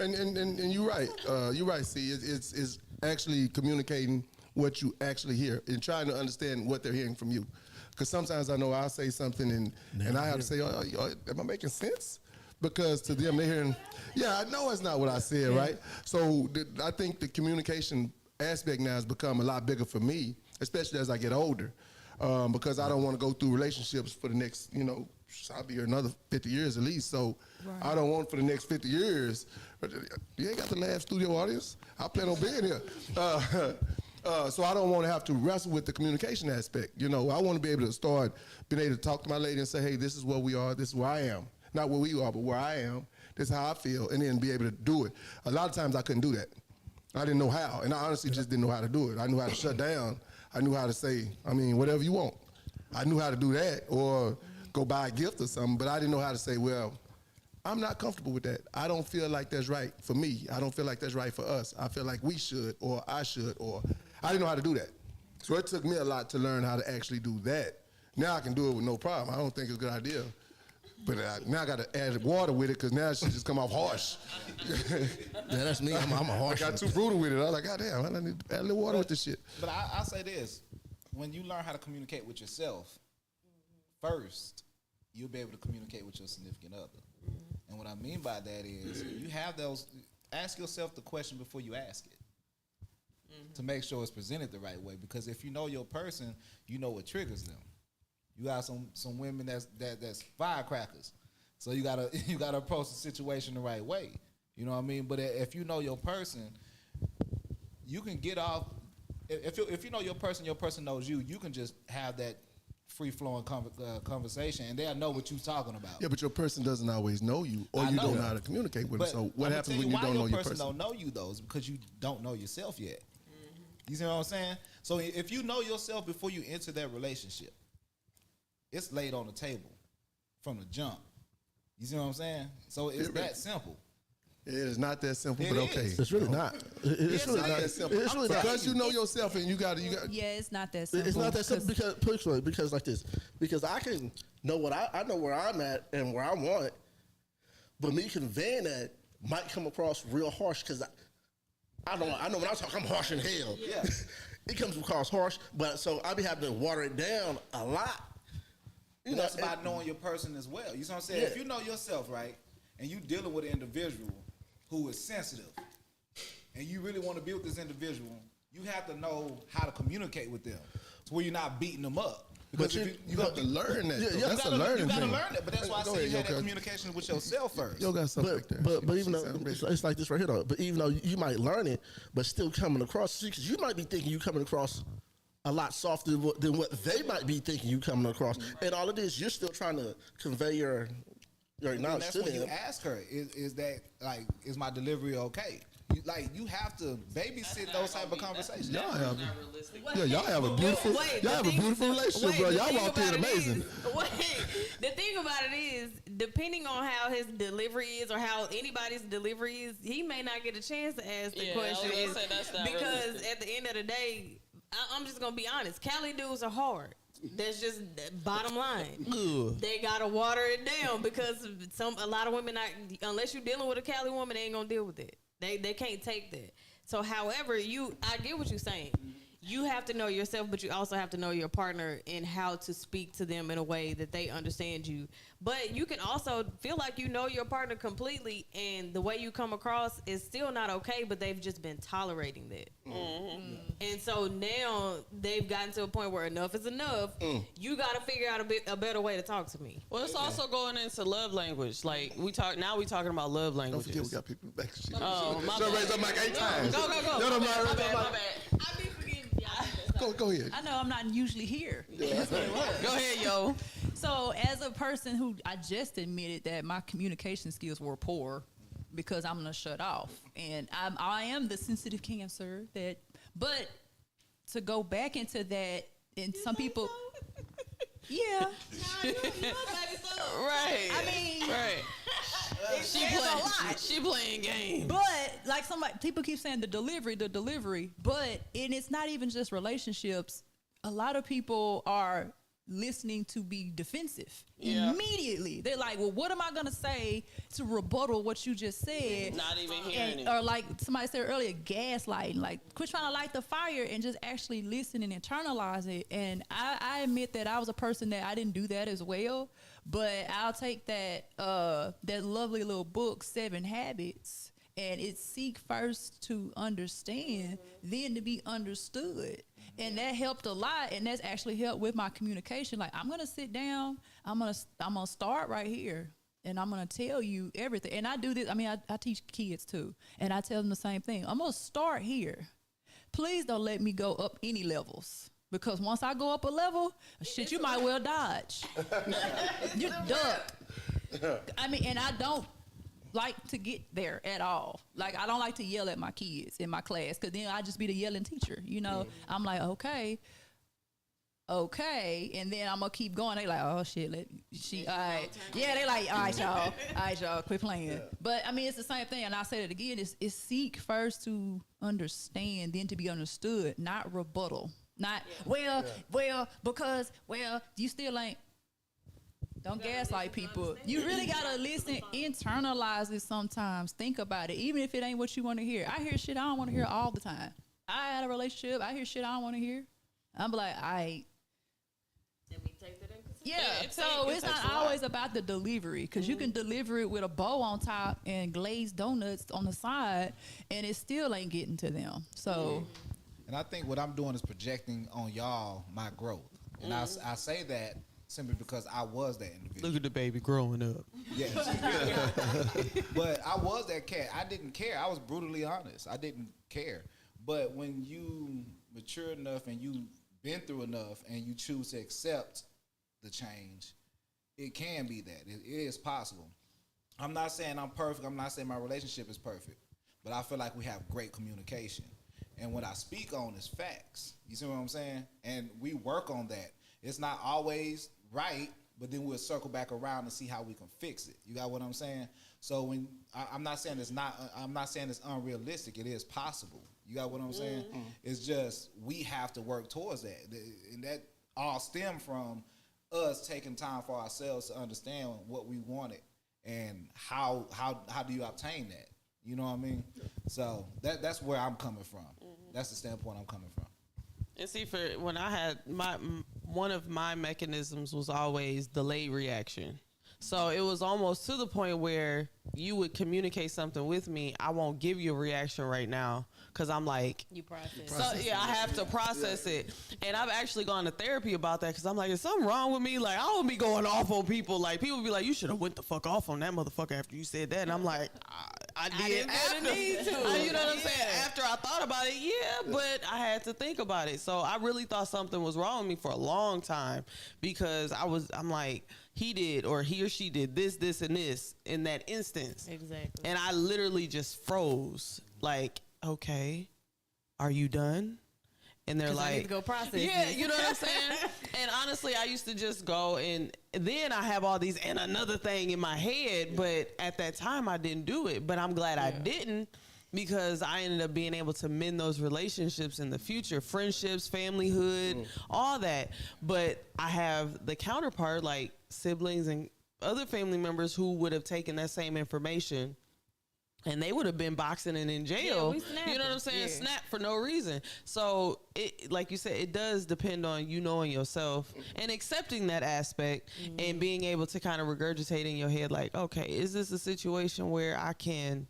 And you're right. You're right. See, it's actually communicating what you actually hear and trying to understand what they're hearing from you. Because sometimes I know I'll say something and I have to say, am I making sense? Because to them they're hearing, yeah, I know it's not what I said, right? So I think the communication aspect now has become a lot bigger for me, especially as I get older, because I don't want to go through relationships for the next, I'll be here another 50 years at least. So I don't want for the next 50 years. You ain't got the live studio audience. I plan on being here. So I don't want to have to wrestle with the communication aspect. I want to be able to start being able to talk to my lady and say, hey, this is where we are. This is where I am. Not where we are, but where I am. This is how I feel. And then be able to do it. A lot of times I couldn't do that. I didn't know how. And I honestly just didn't know how to do it. I knew how to shut down. I knew how to say, whatever you want. I knew how to do that. Or go buy a gift or something, but I didn't know how to say, well, I'm not comfortable with that. I don't feel like that's right for me. I don't feel like that's right for us. I feel like we should, or I should, or I didn't know how to do that. So it took me a lot to learn how to actually do that. Now I can do it with no problem. I don't think it's a good idea. But now I got to add water with it because now she just come off harsh. Yeah, that's me. I'm a harsh. I got too brutal with it. I was like, God damn, I need to add a little water with this shit. But I'll say this. When you learn how to communicate with yourself, first, you'll be able to communicate with your significant other. And what I mean by that is you have those, ask yourself the question before you ask it to make sure it's presented the right way. Because if you know your person, you know what triggers them. You got some women that's firecrackers. So you gotta approach the situation the right way. You know what I mean? But if you know your person, you can get off. If you know your person knows you, you can just have that free-flowing conversation, and they'll know what you're talking about. Yeah, but your person doesn't always know you, or you don't know how to communicate with them. So what happens when you don't know your person? Don't know you, though, is because you don't know yourself yet. You see what I'm saying? So if you know yourself before you enter that relationship, it's laid on the table from the jump. You see what I'm saying? So it's that simple. It is not that simple, It but is. okay. It's really not. It's really Not not that simple. It's really not. Because you know yourself and you got. Yeah, it's not that simple. It's not that simple because like this. Because I can know what I know where I'm at and where I want, but me conveying that might come across real harsh because I know when I talk, I'm harsh in hell. Yeah. It comes across harsh, but so I be having to water it down a lot. You know, that's about knowing your person as well. You know what I'm saying? Yeah. If you know yourself, right, and you dealing with an individual who is sensitive, and you really want to be with this individual, you have to know how to communicate with them to where you're not beating them up. But you have to learn that. Yeah, That's a learning You got to thing. learn that, but that's why I say you have that communication with yourself first. Yo got something like that. But even though it's like this right here though, but even though you might learn it, but still coming across, because you might be thinking you coming across a lot softer than what they might be thinking you coming across, and all it is, you're still trying to convey your And knowledge that's to when you them. ask her, is that like, is my delivery okay? You have to babysit those type of conversations. Y'all have, Not realistic. y'all have a beautiful, beautiful relationship, bro. Y'all walked in amazing. The thing about it is, depending on how his delivery is or how anybody's delivery is, he may not get a chance to ask the Yeah, question. I was gonna say that's not Because realistic. at the end of the day, I'm just gonna be honest. Cali dudes are hard. That's just bottom line. They gotta water it down because a lot of women, unless you're dealing with a Cali woman, they ain't gonna deal with it. They can't take that. So, however, I get what you're saying. You have to know yourself, but you also have to know your partner and how to speak to them in a way that they understand you. But you can also feel like you know your partner completely, and the way you come across is still not okay, but they've just been tolerating that. And so now they've gotten to a point where enough is enough. You got to figure out a better way to talk to me. Well, it's also going into love language. Like we talking about love Don't languages. forget we got people back. Oh, my She'll bad. raise up mic 8 times. Go. No, My my bad. I be forgetting. Go ahead. I know I'm not usually here. That's what it was. Go ahead, yo. So, as a person who I just admitted that my communication skills were poor because I'm gonna shut off, and I am the sensitive cancer but to go back into that, and some people, yeah, Right. I mean, right. She playing games. But like people keep saying the delivery, but and it's not even just relationships. A lot of people are listening to be defensive immediately. They're like, well, what am I gonna say to rebuttal what you just said? Not even hearing it. Or like somebody said earlier, gaslighting. Like, quit trying to light the fire and just actually listen and internalize it. And I admit that I was a person that I didn't do that as well. But I'll take that lovely little book, 7 Habits, and it's seek first to understand, then to be understood. And that helped a lot, and that's actually helped with my communication. Like, I'm gonna sit down, I'm gonna start right here, and I'm gonna tell you everything. And I do this. I mean, I teach kids too, and I tell them the same thing. I'm gonna start here. Please don't let me go up any levels. Because once I go up a level, shit, you might well dodge. You duck. I mean, and I don't like to get there at all. Like, I don't like to yell at my kids in my class because then I just be the yelling teacher, you know? I'm like, okay, okay, and then I'm gonna keep going. They like, oh shit, all right, yeah, they like, all right, y'all, quit playing. But I mean, it's the same thing, and I said it again. It's seek first to understand, then to be understood, not rebuttal. Not because you still ain't. Don't gaslight people. You really gotta listen, internalize it sometimes. Think about it, even if it ain't what you want to hear. I hear shit I don't want to hear all the time. I had a relationship. I hear shit I don't want to hear. I'm like, yeah. So it's not always about the delivery, because you can deliver it with a bow on top and glazed donuts on the side, and it still ain't getting to them. So, and I think what I'm doing is projecting on y'all my growth, and I say that simply because I was that individual. Look at the baby growing up. Yes. But I was that cat. I didn't care. I was brutally honest. I didn't care. But when you mature enough and you've been through enough and you choose to accept the change, it can be that. It is possible. I'm not saying I'm perfect. I'm not saying my relationship is perfect. But I feel like we have great communication. And what I speak on is facts. You see what I'm saying? And we work on that. It's not always right, but then we'll circle back around and see how we can fix it. You got what I'm saying? So when I'm not saying it's unrealistic. It is possible. You got what I'm saying? It's just we have to work towards that, and that all stem from us taking time for ourselves to understand what we wanted and how do you obtain that. You know what I mean? So that's where I'm coming from. That's the standpoint I'm coming from. And see, for when I had one of my mechanisms was always delayed reaction. So it was almost to the point where you would communicate something with me. I won't give you a reaction right now because I'm like, you process. So yeah, I have to process it. And I've actually gone to therapy about that because I'm like, is something wrong with me? Like, I don't be going off on people. Like, people be like, you should have went the fuck off on that motherfucker after you said that. And I'm like, I did after. You know what I'm saying? After I thought about it, but I had to think about it. So I really thought something was wrong with me for a long time because I'm like, he did or he or she did this, and this in that instance. Exactly. And I literally just froze. Like, okay, are you done? And they're like, I need to go process this. You know what I'm saying? And honestly, I used to just go and then I have all these and another thing in my head, but at that time I didn't do it. But I'm glad I didn't, because I ended up being able to mend those relationships in the future, friendships, familyhood, all that. But I have the counterpart, like siblings and other family members who would have taken that same information and they would have been boxing and in jail. You know what I'm saying? Yeah. Snap for no reason. So it, like you said, it does depend on you knowing yourself and accepting that aspect and being able to kind of regurgitate in your head, like, okay, is this a situation where I can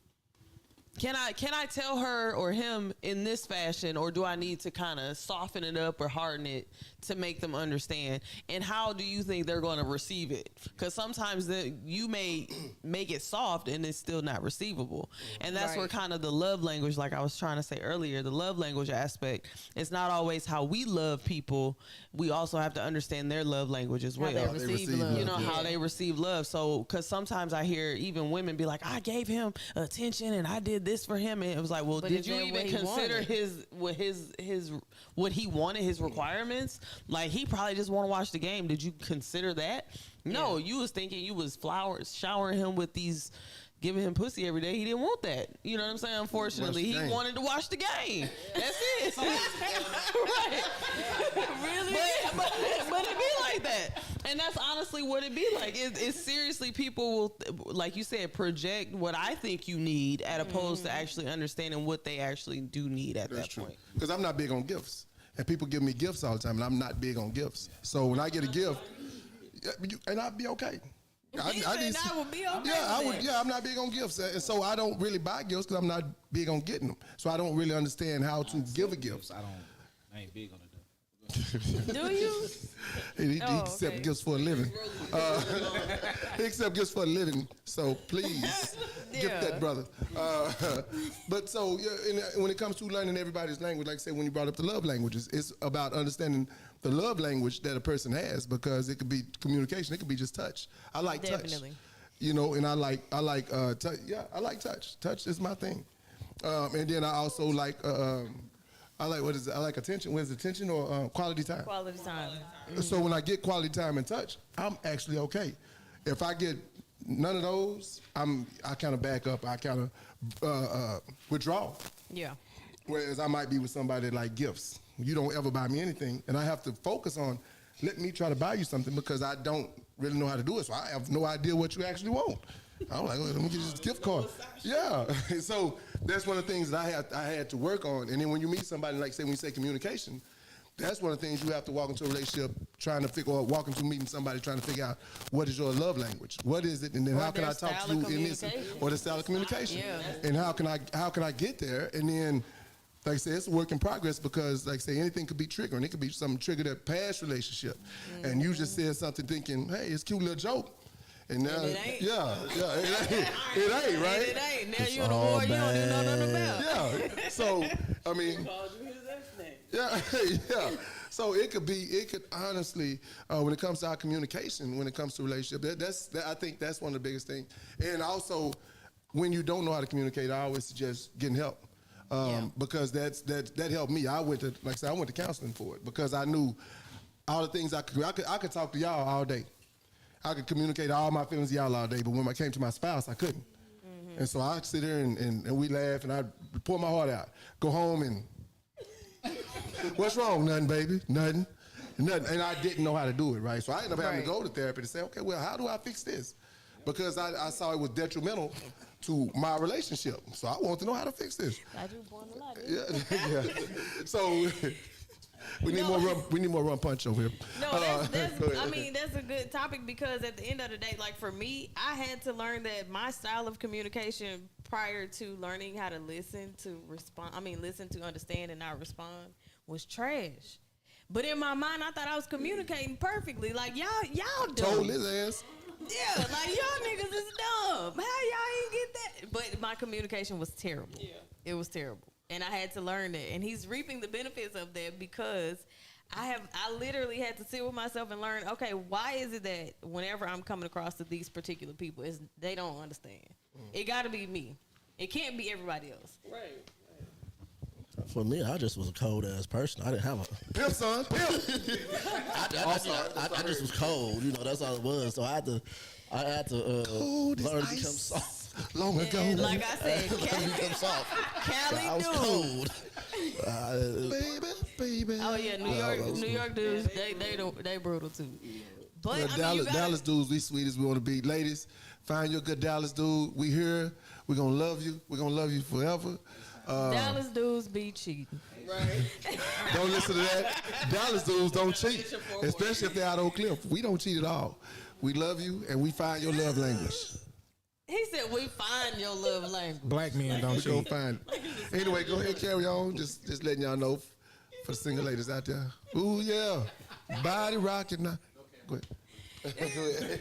I tell her or him in this fashion, or do I need to kind of soften it up or harden it to make them understand? And how do you think they're going to receive it? Because sometimes you may make it soft and it's still not receivable. And that's where kind of the love language, like I was trying to say earlier, the love language aspect, it's not always how we love people. We also have to understand their love language as well. How they receive love. You know, how they receive love. So, because sometimes I hear even women be like, I gave him attention and I did this for him, and it was like, well, did you even consider what he wanted, his requirements? Like, he probably just want to watch the game. Did you consider that? No, you was thinking you was showering him with these, giving him pussy every day. He didn't want that. You know what I'm saying? Unfortunately, he wanted to watch the game. That's it. Right. Really? But it be like that. And that's honestly what it be like. It's seriously, people will, like you said, project what I think you need as opposed to actually understanding what they actually do need at that point. Because I'm not big on gifts. And people give me gifts all the time, and I'm not big on gifts. So when I get a gift, and I'd be okay. I would be okay. Yeah, I would. Yeah, I'm not big on gifts, and so I don't really buy gifts because I'm not big on getting them. So I don't really understand how to give a gift. I ain't big on it. Do you? He accepts gifts for a living. He accepts gifts for a living. So please, gift that brother. But so when it comes to learning everybody's language, like I said, when you brought up the love languages, it's about understanding the love language that a person has, because it could be communication. It could be just touch. I like touch. You know, and I like touch. Yeah, I like touch. Touch is my thing. And then I also like I like, what is it? I like attention. What is it, attention or quality time? Quality time. So when I get quality time and touch, I'm actually okay. If I get none of those, I kind of back up. I kind of withdraw. Yeah. Whereas I might be with somebody that like gifts. You don't ever buy me anything, and I have to focus on let me try to buy you something because I don't really know how to do it. So I have no idea what you actually want. I'm like, let me get you this gift card. Yeah. So that's one of the things that I had to work on. And then when you meet somebody, like say when you say communication, that's one of the things you have to walk into a relationship trying to figure, or walk into meeting somebody trying to figure out what is your love language, what is it, and then how can I talk to you in this, or the style of communication, and how can I get there, and then. Like I said, it's a work in progress because, like I say, anything could be triggering. It could be something triggered at past relationship, and you just said something thinking, "Hey, it's a cute little joke," and now, and it ain't. it ain't, right? It ain't. Now you in the war you don't even know nothing about. Yeah. So I mean, yeah. So it could honestly, when it comes to our communication, when it comes to relationship, I think that's one of the biggest things. And also, when you don't know how to communicate, I always suggest getting help. Because that helped me. I went to counseling for it because I knew all the things I could talk to y'all all day. I could communicate all my feelings to y'all all day, but when I came to my spouse, I couldn't. Mm-hmm. And so I'd sit there and we laugh and I'd pour my heart out. Go home and what's wrong? Nothing, baby. Nothing. And I didn't know how to do it, right? So I ended up having to go to therapy to say, okay, well, how do I fix this? Because I saw it was detrimental to my relationship. So I want to know how to fix this. I do born a lot. Yeah. So we need more run punch over here. No, that's a good topic because at the end of the day, like for me, I had to learn that my style of communication prior to learning how to listen to understand and not respond was trash. But in my mind, I thought I was communicating perfectly. Like y'all do. Told his ass. Yeah, like y'all niggas is dumb. How y'all ain't get that? But my communication was terrible. Yeah. It was terrible. And I had to learn that. And he's reaping the benefits of that because I literally had to sit with myself and learn, okay, why is it that whenever I'm coming across to these particular people, they don't understand? It gotta be me. It can't be everybody else. Right. For me, I just was a cold ass person. I didn't have a pimp, son. Pimp. I just was cold. You know, that's all it was. So I had to learn to become soft. Long ago, and like I said, become soft. Cali I was dude. cold. Baby. Oh yeah, New York dudes, they brutal too. But Dallas dudes, we sweet as we want to be. Ladies, find your good Dallas dude. We here. We're gonna love you. We're gonna love you forever. Dallas dudes be cheating. Right. Don't listen to that. Dallas dudes don't cheat, especially if they're out on Cliff. We don't cheat at all. We love you and we find your love language. He said we find your love language. Black men don't cheat. We gonna find it. Anyway, go ahead, carry on. Just letting y'all know for the single ladies out there. Ooh yeah, body rocking now. Go ahead.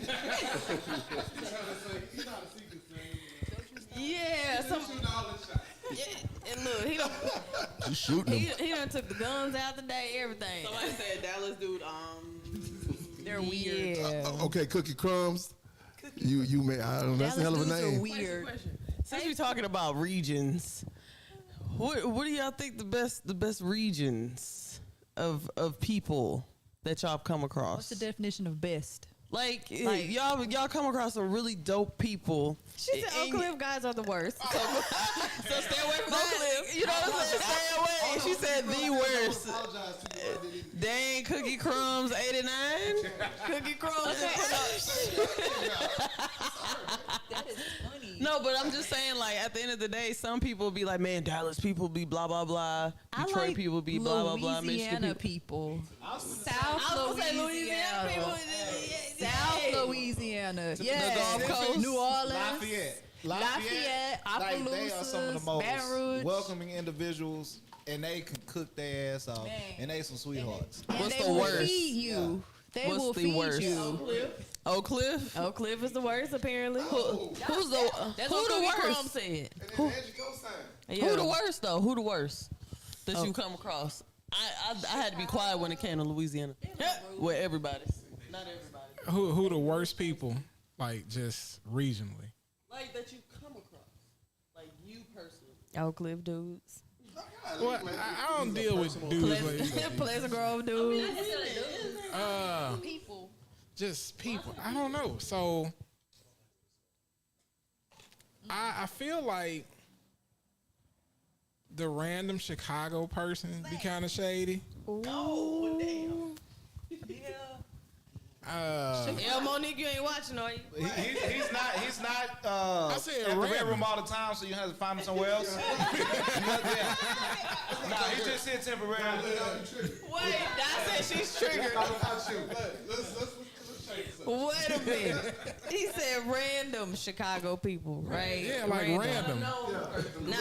Yeah, and look, he done took the guns out today, everything. Somebody said Dallas dude, they're weird. Yeah. Okay, Cookie Crumbs. You may, I don't know, that's a hell of a name. Are weird. Since we're talking about regions, what do y'all think the best regions of people that y'all have come across? What's the definition of best? Like y'all come across some really dope people. She said Oak Cliff guys are the worst. So stay away from Oak Cliff. You know what I'm saying? Stay away. She said the worst. Dang, Cookie Crumbs 89. Cookie Crumbs. That is funny. No, but I'm just saying, like, at the end of the day, some people be like, man, Dallas people be blah, blah, blah. Detroit people be blah, blah, blah. Louisiana people. South Louisiana people. South Louisiana. Yeah. The Gulf Coast. New Orleans. Lafayette, like, they are some of the most Baton Rouge. welcoming individuals, and they can cook their ass off, and they some sweethearts. What's they the will worst? feed you. They What's will the feed worst? you. Oak Cliff? Oak Cliff is the worst, apparently. Who's the That's who what the Cookie worst? Crumbs said. Who the worst though? Who the worst that you come across? I had to be quiet when it came to Louisiana. With everybody, not everybody. Who the worst people? Like just regionally. Like that you come across, like you personally. Oak Cliff dudes. Well, I don't deal with dudes like that. Pleasant Grove dude. People. Just people. I don't know. So I feel like the random Chicago person be kind of shady. Oh, damn. Yeah, Monique, you ain't watching, are you? He's not. I said at the random. bedroom all the time, so you have to find him somewhere else. Yeah. Nah, he just here temporarily. Wait, I said she's triggered. Wait a minute. He said random Chicago people, right? Yeah, like random. Not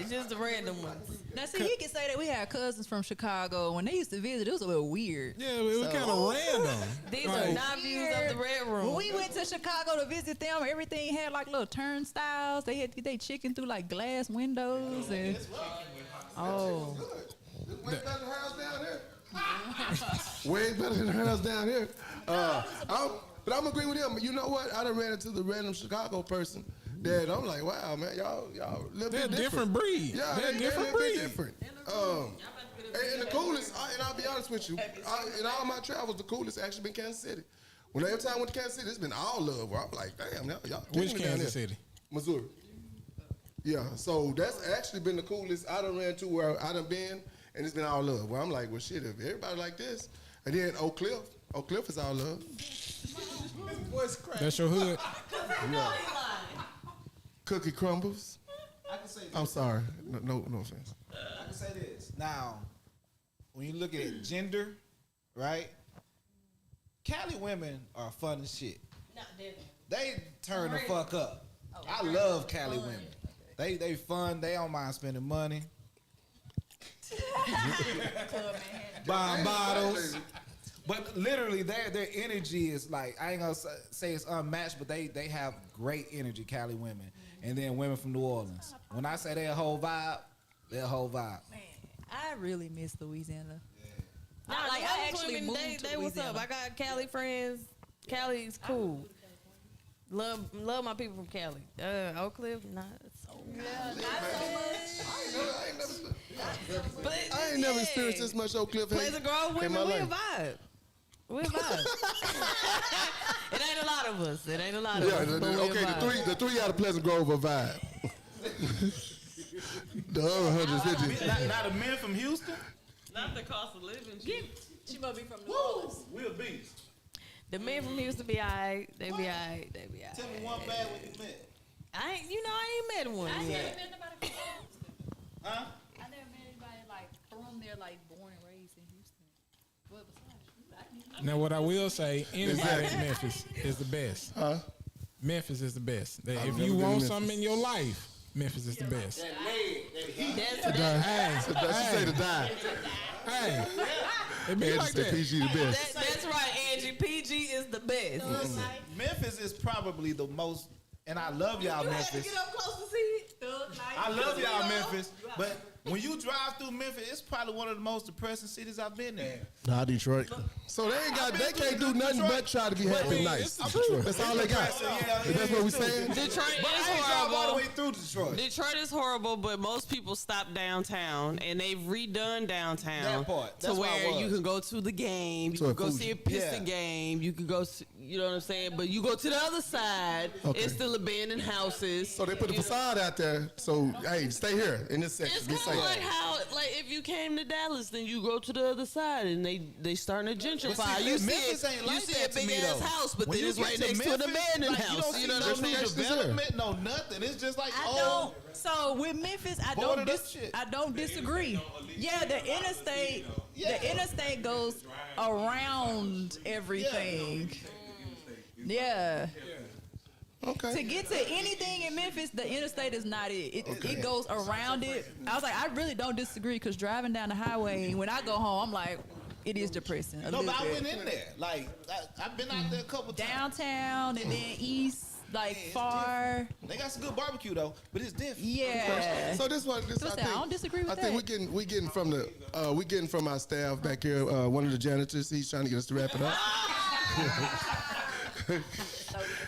just the random ones. Now, see, he can say that we had cousins from Chicago. When they used to visit, it was a little weird. Yeah, it was kind of random. These are not views of the Red Room. When we went to Chicago to visit them, everything had like little turnstiles. They had they chicken through like glass windows and Oh. Way better than hers down here. Way better than hers down here. But I'm agree with him. You know what? I done ran into the random Chicago person that I'm like, wow, man, y'all live They're a different. different breed. Yeah, they're a they different live breed. different. And the coolest, and I'll be honest with you, in all my travels, the coolest actually been Kansas City. Every time I went to Kansas City, it's been all love. Where I'm like, damn, y'all Which killing me down Kansas there. City? Missouri. Yeah, so that's actually been the coolest I done ran to where I done been, and it's been all love. Where I'm like, well, shit, if everybody like this, and then Oak Cliff is all love. That's your hood. Yeah. Cookie crumbles. I can say this. I'm sorry, no offense. I can say this. Now, when you look at gender, right? Cali women are fun as shit. They turn the fuck up. I love Cali women. They fun. They don't mind spending money. Buying bottles. But literally, their energy is like, I ain't gonna say it's unmatched, but they have great energy, Cali women. And then women from New Orleans. When I say they're a whole vibe, they're a whole vibe. man, I really miss Louisiana. Nah, like, the I other actually women, moved to they what's up? Louisiana. I got Cali friends. Cali's cool. Love my people from Cali. Oak Cliff, not so But I ain't never experienced this much Oak Cliff hate Pleasant Grove in my women, we a life. vibe. We a vibe. It ain't a lot of us. It ain't a lot of Yeah, us. but we a okay, vibe. the three out of Pleasant Grove are vibe. The other 150. Not the men from Houston? Not the cost of living. She must be from New Orleans. We're beast. The men from Houston be alright. They be alright. They be alright. Tell me one bad one you met. I ain't met one I never yet. met nobody from Houston. Huh? I never met anybody like from there, like born and raised in Houston. But besides, Now, what I will say, anybody in Memphis is the best. Huh? Memphis is the best. If never you been want to something in your life, Memphis is the best. She say to die. Hey, it be Angie like said that. PG the best. That's right, Angie. PG is the best. Memphis is probably the most, and I love y'all Memphis. Get up close to see it. I love y'all Memphis, but when you drive through Memphis, it's probably one of the most depressing cities I've been in. Nah, Detroit. So they can't do nothing but try to be happy and nice. That's all they got. That's what we saying. Detroit But is I ain't drive all the horrible. way through Detroit. Detroit is horrible, but most people stop downtown, and they've redone downtown That part. to That's where I where was. you can go to the game, you To can a go Fuji. see a Piston Yeah. game, you can go, you know what I'm saying? But you go to the other side, Okay. it's still abandoned houses. So they put the facade out there. So hey, stay here in this section. It's Be kind of safe. like how, like, if you came to Dallas, then you go to the other side, and they starting to gentrify. You see, Memphis ain't you like see that a to big me, ass though. house, but When then you it's get right to next to an Memphis, abandoned like, house. You You don't know see what I'm no new saying? development, no nothing. It's just like I old. don't. So with Memphis, Boarded up shit. I don't disagree. Yeah, the interstate goes around everything. Yeah. Okay. To get to anything in Memphis, the interstate is not it. It goes around it. I was like, I really don't disagree because driving down the highway, when I go home, I'm like, it is depressing. No, but I went in there. Like, I've been out there a couple times. Downtown and then east, like far. They got some good barbecue, though, but it's different. Yeah. So this one, So I don't disagree with I think that. we getting from the we getting from our staff back here. One of the janitors, he's trying to get us to wrap it up.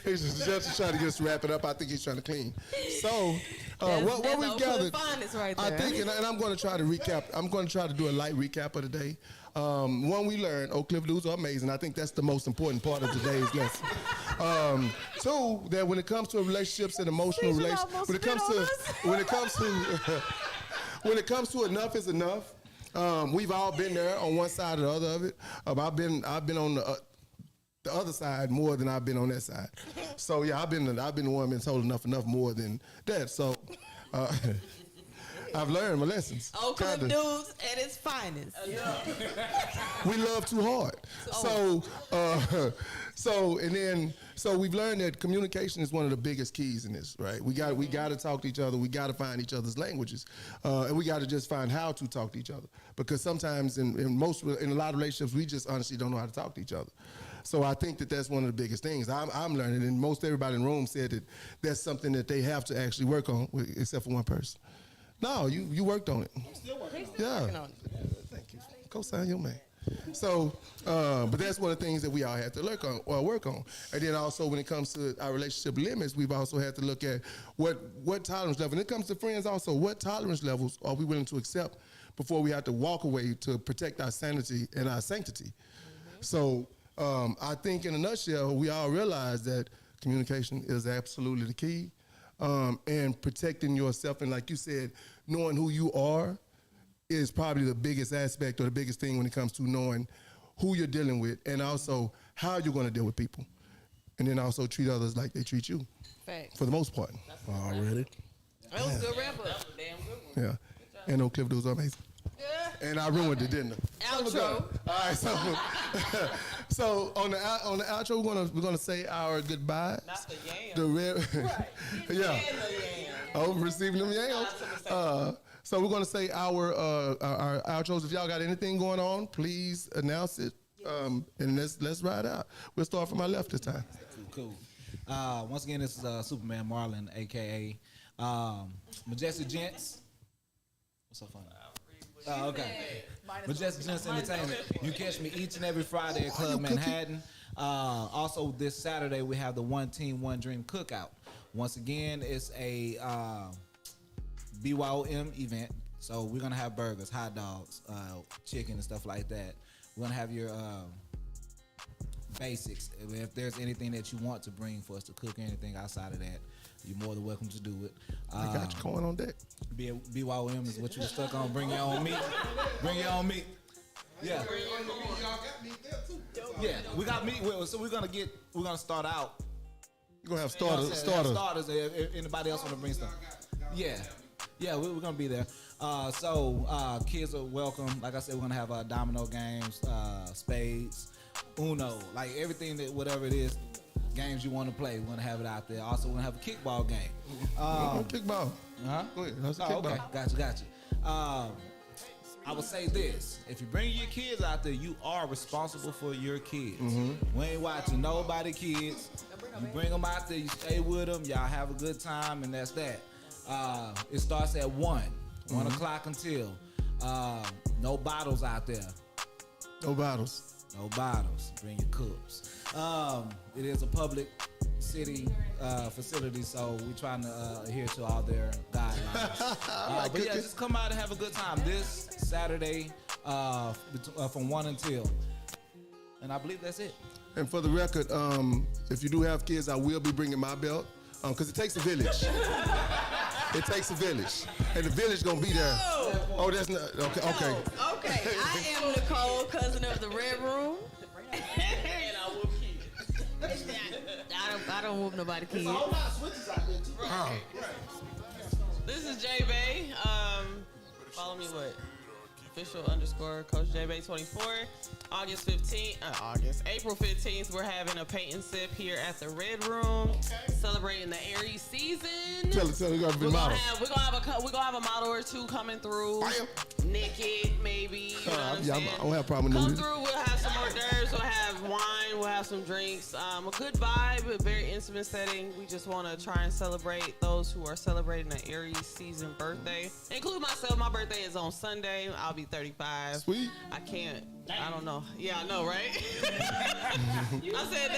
He's just trying to get us to wrap it up. I think he's trying to clean. So What we've Oakland gathered, finest right I there. think, and I'm going to try to recap. I'm going to try to do a light recap of the day. One, we learned Oak Cliff dudes are amazing. I think that's the most important part of today's lesson. Two, that when it comes to relationships and emotional relationships, when it comes to enough is enough. We've all been there on one side or the other of it. I've been on the other side more than I've been on that side. So yeah, I've been the one been told enough more than that. So I've learned my lessons. Oakland dudes at its finest. We love too hard. So we've learned that communication is one of the biggest keys in this, right? We got to talk to each other. We got to find each other's languages, and we got to just find how to talk to each other. Because sometimes in a lot of relationships, we just honestly don't know how to talk to each other. So I think that that's one of the biggest things I'm learning, and most everybody in the room said that that's something that they have to actually work on, except for one person. No, you worked on it. I'm still working on it. Yeah. Thank you. Co-sign your man. So, but that's one of the things that we all have to work on. And then also when it comes to our relationship limits, we've also had to look at what tolerance level. When it comes to friends also, what tolerance levels are we willing to accept before we have to walk away to protect our sanity and our sanctity? Mm-hmm. So I think in a nutshell, we all realize that communication is absolutely the key. And protecting yourself, and like you said, knowing who you are is probably the biggest aspect or the biggest thing when it comes to knowing who you're dealing with and also how you're going to deal with people. And then also treat others like they treat you. Facts. For the most part. Already. That was a good wrap up. That was a damn good one. Yeah. And Oak Cliff dudes are amazing. Yeah. And I ruined it, didn't I? Outro. All right, so on the outro, we're gonna say our goodbyes. Not the yam. The red, Right. yeah. And the yam. Oh, receiving them yams. So we're gonna say our outros. If y'all got anything going on, please announce it. And let's ride out. We'll start from my left this time. Cool. Once again, this is Superman Marlin, aka Majestic Gents. What's so funny? Okay. Majestic Gents Entertainment. You catch me each and every Friday at Club Manhattan. Also, this Saturday we have the One Team, One Dream Cookout. Once again, it's a BYOM event. So we're gonna have burgers, hot dogs, chicken, and stuff like that. We're gonna have your basics. If there's anything that you want to bring for us to cook, anything outside of that, you're more than welcome to do it. I got you going on deck. BYOM is what you were stuck on. Bring your own meat. Bring your own meat. Yeah. Yeah, we got meat. So we're gonna start out. You're gonna have starters. Starters. If anybody else want to bring stuff. Yeah, we're gonna be there. So kids are welcome. Like I said, we're gonna have domino games, spades, Uno, like everything that whatever it is. Games you want to play, we're gonna have it out there. Also, we're gonna have a kickball game. Kickball. Huh? Go ahead. That's a Oh, kickball. okay. Gotcha. I would say this: if you bring your kids out there, you are responsible for your kids. We ain't watching nobody kids. You bring them out there, you stay with them, y'all have a good time, and that's that. It starts at 1 o'clock until no bottles out there. No bottles. No bottles. Bring your cups. It is a public city facility, so we're trying to adhere to all their guidelines. But yeah, just come out and have a good time this Saturday from 1 until. And I believe that's it. And for the record, if you do have kids, I will be bringing my belt because it takes a village. It takes a village, and the village gonna be there. Oh, that's not okay. Okay. Okay, I am Nicole, cousin of the Red Room. And I whoop kids. I don't whoop nobody kids. This is J Bay. Follow me what? Official _ Coach J Bay 24. April 15th, we're having a paint and sip here at the Red Room, celebrating the Aries season. Tell it, you gotta be model. We're gonna have a model or two coming through. Naked, maybe. You know what I'm saying? I don't have a problem with Come that. through. We'll have some hors d'oeuvres. We'll have wine. We'll have some drinks. A good vibe, a very intimate setting. We just want to try and celebrate those who are celebrating the Aries season birthday. Include myself. My birthday is on Sunday. I'll be 35. Sweet. I don't know. Oh, yeah, I know, right? I said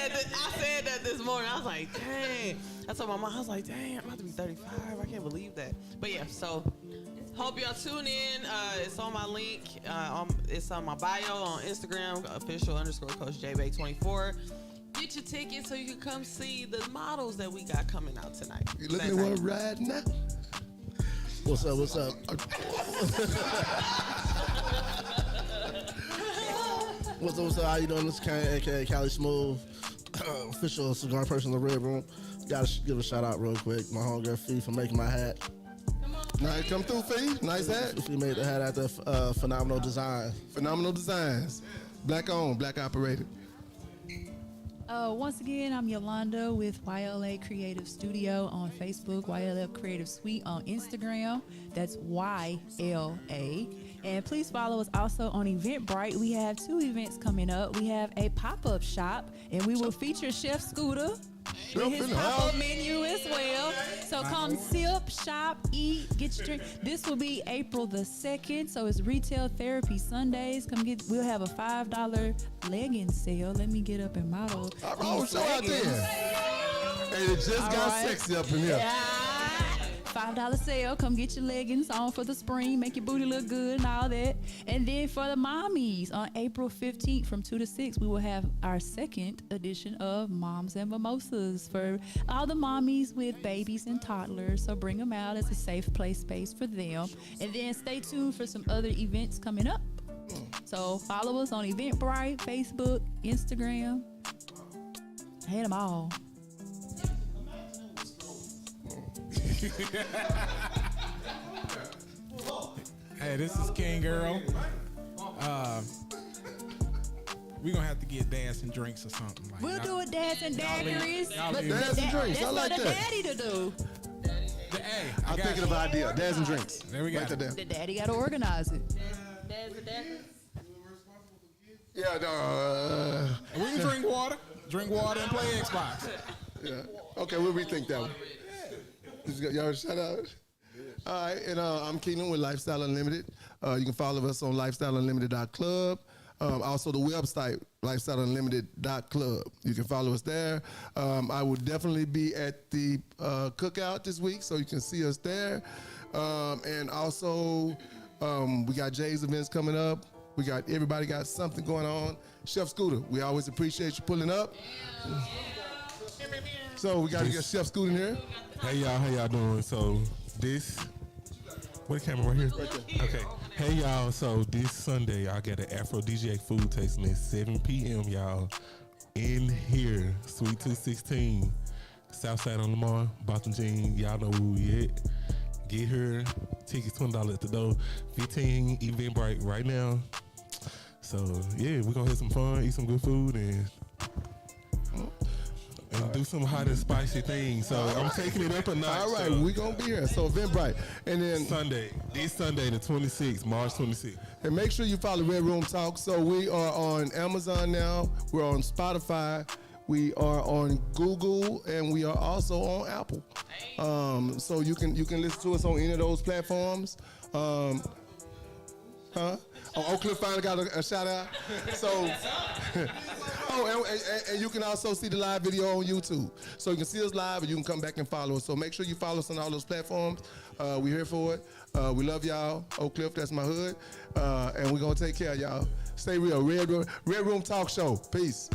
that this morning. I was like, dang. I told my mom, I was like, dang, I'm about to be 35. I can't believe that. But yeah, so hope y'all tune in. It's on my link. It's on my bio on Instagram, official_Coach JBay24. Get your tickets so you can come see the models that we got coming out tonight. You looking at one right now? What's up? What's up? What's up? How you doing? This is Kane, aka Cali Smooth, official cigar person in the Red Room. Gotta give a shout out real quick. My homegirl Fee for making my hat. Nice, come through, Fee. Nice hat. Fee made the hat after Phenomenal Design. Phenomenal Designs. Black owned, black operated. Once again, I'm Yolanda with YLA Creative Studio on Facebook, YLA Creative Suite on Instagram. That's YLA. And please follow us also on Eventbrite. We have 2 events coming up. We have a pop-up shop, and we will feature Chef Scooter with his pop-up menu as well. So come sip, shop, eat, get your drink. This will be April the 2nd, so it's Retail Therapy Sundays. Come get. We'll have a $5 legging sale. Let me get up and model. Oh, show out there. Hey, it just got sexy up in here. Yeah. $5 sale. Come get your leggings on for the spring. Make your booty look good and all that. And then for the mommies, on April 15th from 2 to 6, we will have our 2nd edition of Moms and Mimosas for all the mommies with babies and toddlers. So bring them out as a safe play space for them. And then stay tuned for some other events coming up. So follow us on Eventbrite, Facebook, Instagram. Hit them all. Hey, this is King Girl. We're gonna have to get dance and drinks or something. Like We'll do a dance and daiquiris. But Dance and drinks. I like that's for the that. daddy to do. Hey, I'm thinking of an idea. Dance and drinks. There we go. Write that down. The daddy got to organize it. Yeah, no, We can drink water and play Xbox. yeah. Okay, we'll rethink that one. Y'all shout out. All right, and I'm Keenan with Lifestyle Unlimited. You can follow us on lifestyleunlimited.club. Also the website, lifestyleunlimited.club. You can follow us there. I will definitely be at the cookout this week, so you can see us there. And also, we got Jay's events coming up. Everybody got something going on. Chef Scooter, we always appreciate you pulling up. So we got to get Chef Scooter in here. Hey y'all, how y'all doing? So what camera right here? Okay. Hey y'all, so this Sunday I got an aphrodisiac food tasting at 7 p.m. y'all. In here, Suite 216, Southside on Lamar, Boston Jean. Y'all know who we at. Get here. Tickets $20 at the door. 15 Eventbrite right now. So yeah, we're gonna have some fun, eat some good food, and do some hot and spicy things. So I'm taking it up a notch. All right, so we're going to be here. So Eventbrite. And then this Sunday, the 26th, March 26th. and make sure you follow Red Room Talk. So we are on Amazon now. We're on Spotify. We are on Google, and we are also on Apple. So you can listen to us on any of those platforms. Oak Cliff finally got a shout out. So, and you can also see the live video on YouTube. So you can see us live, and you can come back and follow us. So make sure you follow us on all those platforms. We're here for it. We love y'all. Oak Cliff, that's my hood. And we're going to take care of y'all. Stay real. Red Room Talk Show. Peace.